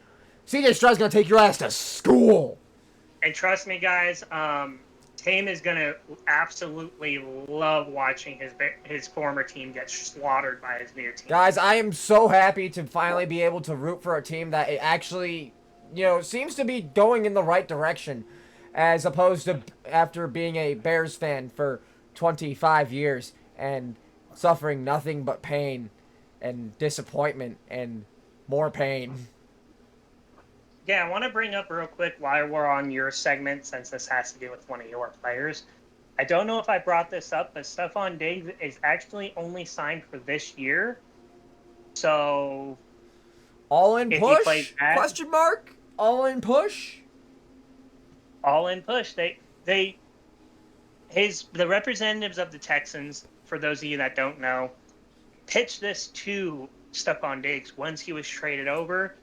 C.J. Stroud's going to take your ass to school. And trust me, guys, Tame is going to absolutely love watching his former team get slaughtered by his new team. Guys, I am so happy to finally be able to root for a team that it actually, seems to be going in the right direction. As opposed to after being a Bears fan for 25 years and suffering nothing but pain and disappointment and more pain. Yeah, I want to bring up real quick while we're on your segment, since this has to do with one of your players. I don't know if I brought this up, but Stephon Diggs is actually only signed for this year. So... All in push? Question mark? All in push? All in push. The representatives of the Texans, for those of you that don't know, pitched this to Stephon Diggs once he was traded over,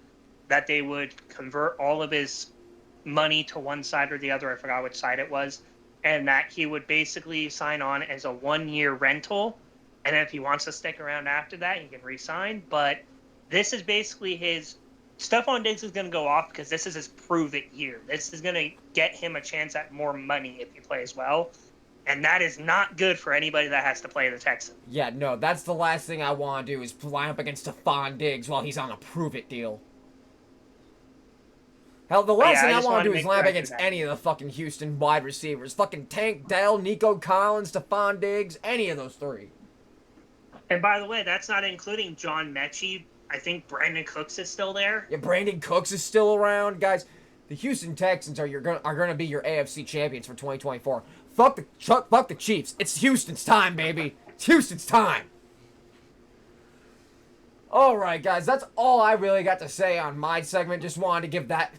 that they would convert all of his money to one side or the other. I forgot which side it was. and that he would basically sign on as a 1-year rental, and if he wants to stick around after that, he can re-sign. But this is basically his Stephon Diggs is going to go off because this is his prove-it year. This is going to get him a chance at more money if he plays well, and that is not good for anybody that has to play the Texans. Yeah, no, that's the last thing I want to do is line up against Stephon Diggs while he's on a prove-it deal. Hell, the last thing I want to do is line up against any of the fucking Houston wide receivers. Fucking Tank Dell, Nico Collins, Stephon Diggs, any of those three. And by the way, that's not including John Mechie. I think Brandon Cooks is still there. Yeah, Brandon Cooks is still around. Guys, the Houston Texans are gonna be your AFC champions for 2024. Fuck the Chiefs. It's Houston's time, baby. It's Houston's time. Alright, guys, that's all I really got to say on my segment. Just wanted to give that,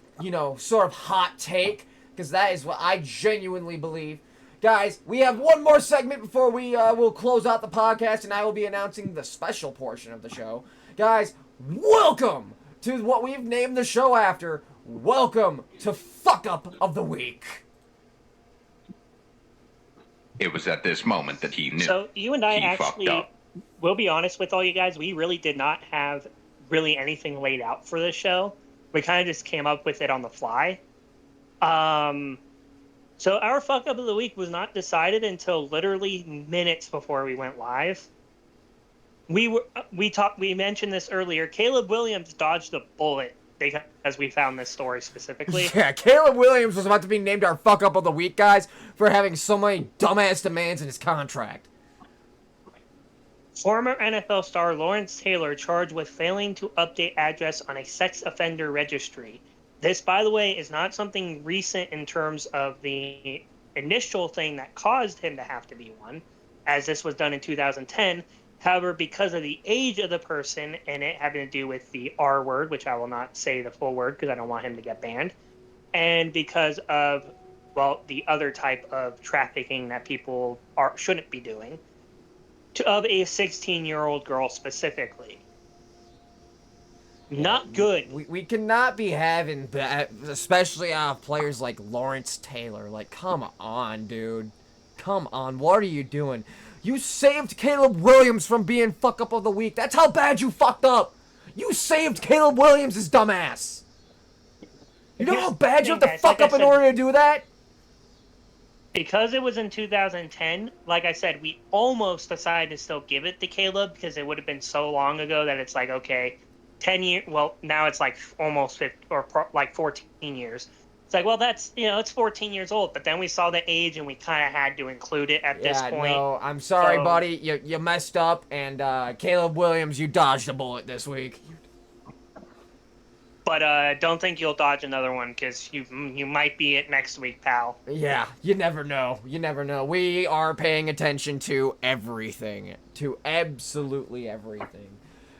sort of hot take, because that is what I genuinely believe. Guys, we have one more segment before we will close out the podcast, and I will be announcing the special portion of the show. Guys, welcome to what we've named the show after. Welcome to Fuck Up of the Week. It was at this moment that he knew. So you and I actually, up. we'll be honest with all you guys, we really did not have really anything laid out for this show. We kind of just came up with it on the fly. So our Fuck Up of the Week was not decided until literally minutes before we went live. We mentioned this earlier. Caleb Williams dodged a bullet because we found this story specifically. Yeah, Caleb Williams was about to be named our Fuck Up of the Week, guys, for having so many dumbass demands in his contract. Former NFL star Lawrence Taylor charged with failing to update address on a sex offender registry. This, by the way, is not something recent in terms of the initial thing that caused him to have to be one, as this was done in 2010. However, because of the age of the person and it having to do with the R word, which I will not say the full word because I don't want him to get banned, and because of, well, the other type of trafficking that people shouldn't be doing, of a 16-year-old girl specifically. Not good. We cannot be having that, especially players like Lawrence Taylor. Like, come on, dude. Come on. What are you doing? You saved Caleb Williams from being Fuck Up of the Week. That's how bad you fucked up. You saved Caleb Williams' dumbass. You know how bad you have to fuck up in order to do that? Because it was in 2010, like I said, we almost decided to still give it to Caleb because it would have been so long ago that it's like, okay, 10 years, well, now it's like almost 50, or like 14 years. It's like, well, that's, it's 14 years old, but then we saw the age and we kind of had to include it at this point. No, I'm sorry, buddy, you messed up, and Caleb Williams, you dodged a bullet this week. But don't think you'll dodge another one, because you might be it next week, pal. Yeah, you never know. You never know. We are paying attention to everything. To absolutely everything.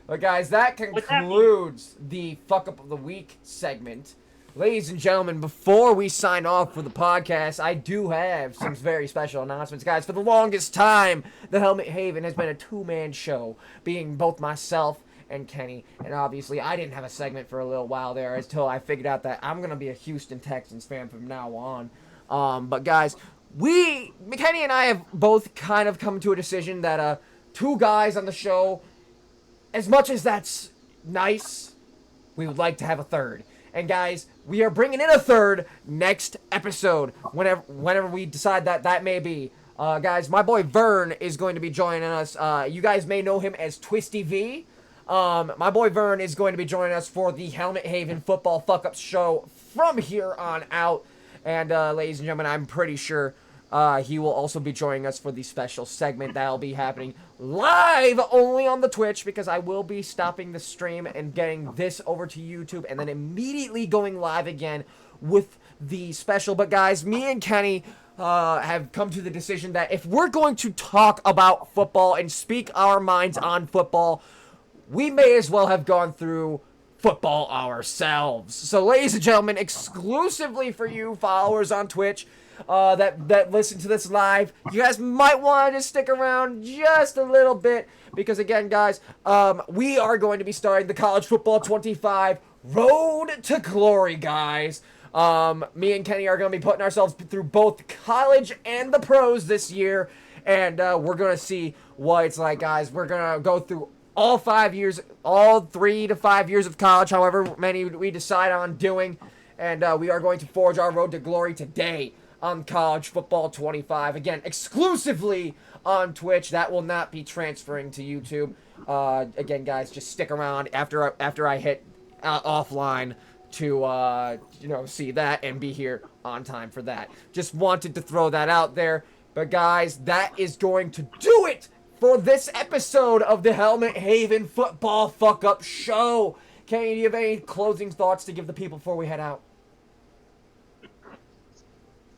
But guys, that concludes the Fuck Up of the Week segment. Ladies and gentlemen, before we sign off for the podcast, I do have some very special announcements. Guys, for the longest time, the Helmet Haven has been a two-man show, being both myself and Kenny. And obviously, I didn't have a segment for a little while there until I figured out that I'm going to be a Houston Texans fan from now on. But guys, Kenny and I have both kind of come to a decision that two guys on the show, as much as that's nice, we would like to have a third. And guys, we are bringing in a third next episode, whenever we decide that may be. Guys, my boy Vern is going to be joining us. You guys may know him as Twisty V. My boy Vern is going to be joining us for the Helmet Haven Football Fuck-Ups show from here on out. And ladies and gentlemen, I'm pretty sure he will also be joining us for the special segment that will be happening live only on the Twitch, because I will be stopping the stream and getting this over to YouTube and then immediately going live again with the special. But guys, me and Kenny have come to the decision that if we're going to talk about football and speak our minds on football, we may as well have gone through football ourselves. So ladies and gentlemen, exclusively for you followers on Twitch, that listen to this live, you guys might want to stick around just a little bit, because again, guys, we are going to be starting the College Football 25 Road to Glory, guys. Me and Kenny are going to be putting ourselves through both college and the pros this year, and we're going to see what it's like, guys. We're going to go through all 5 years, all 3 to 5 years of college, however many we decide on doing, and we are going to forge our road to glory today on College Football 25. Again, exclusively on Twitch. That will not be transferring to YouTube. Again, guys, just stick around after I hit offline to see that and be here on time for that. Just wanted to throw that out there. But guys, that is going to do it for this episode of the Helmet Haven Football Fuck Up Show. Kenny, do you have any closing thoughts to give the people before we head out?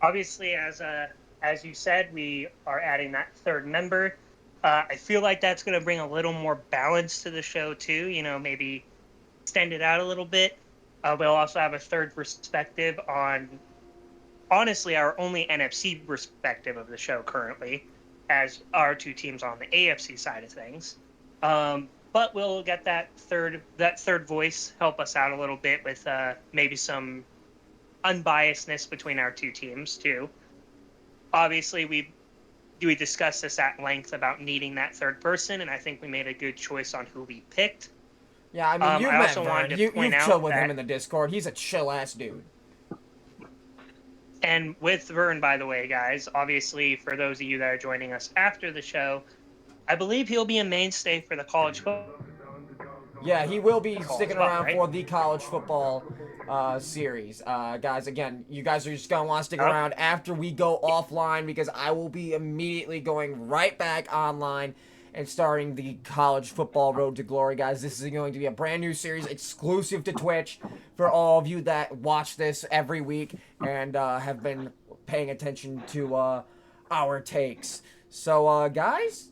Obviously, as you said, we are adding that third member. I feel like that's going to bring a little more balance to the show too. Maybe extend it out a little bit. We'll also have a third perspective on, honestly, our only NFC perspective of the show currently, as our two teams on the AFC side of things. But we'll get that third voice help us out a little bit with maybe some unbiasedness between our two teams too. Obviously, we discussed this at length about needing that third person, and I think we made a good choice on who we picked. Yeah, I mean, I also wanted to point out chill with that, him in the Discord. He's a chill-ass dude. And with Vern, by the way, guys, obviously, for those of you that are joining us after the show, I believe he'll be a mainstay for the college football. Yeah, he will be sticking around right? for the college football series. Guys, again, you guys are just going to want to stick around after we go offline, because I will be immediately going right back online and starting the college football road to glory, guys. This is going to be a brand new series exclusive to Twitch for all of you that watch this every week and have been paying attention to our takes. So, guys,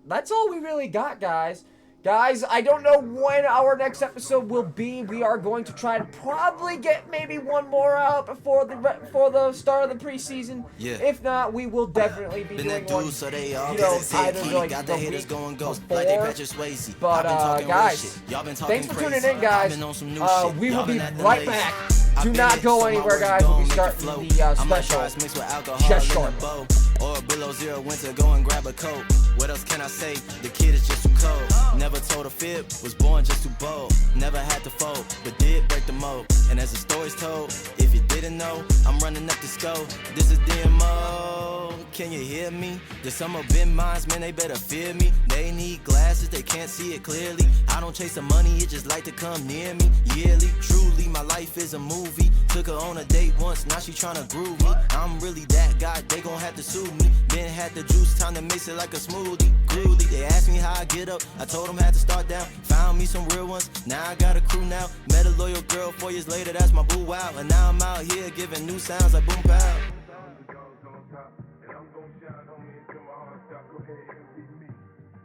that's all we really got, guys. Guys, I don't know when our next episode will be. We are going to try to probably get maybe one more out before the start of the preseason. Yeah. If not, we will definitely be Been doing that one. dude, so they all Either like got the the haters week going ghost before. like they Patrick Swayze. But guys, Y'all been talking thanks for crazy. tuning in, guys. I've been on some new shit. We will Y'all be been acting right lazy. back. I've Do been not it, go so my anywhere, words guys. We'll gon' be make it starting flow. the I might special try to mix with alcohol just in short. a bowl. Or below zero winter, go and grab a coat. What else can I say? The kid is just too cold. Never told a fib, was born just too bold. Never had to fold, but did break the mold. And as the story's told, if you didn't know, I'm running up the scope. This is DMO. Can you hear me? There's some of them minds, man, they better fear me. They need glasses, they can't see it clearly. I don't chase the money, it just like to come near me. Yearly, truly, my life is a movie. Took her on a date once, now she tryna groove me. I'm really that guy, they gon' have to sue me. Then had the juice, time to mix it like a smoothie. Groovy, they asked me how I get up, I told them had to start down. Found me some real ones, now I got a crew now. Met a loyal girl, 4 years later, that's my boo wow. And now I'm out here giving new sounds like boom pow.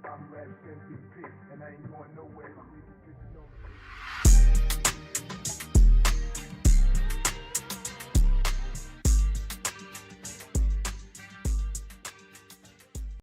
I'm Raps MVP, and I ain't going nowhere.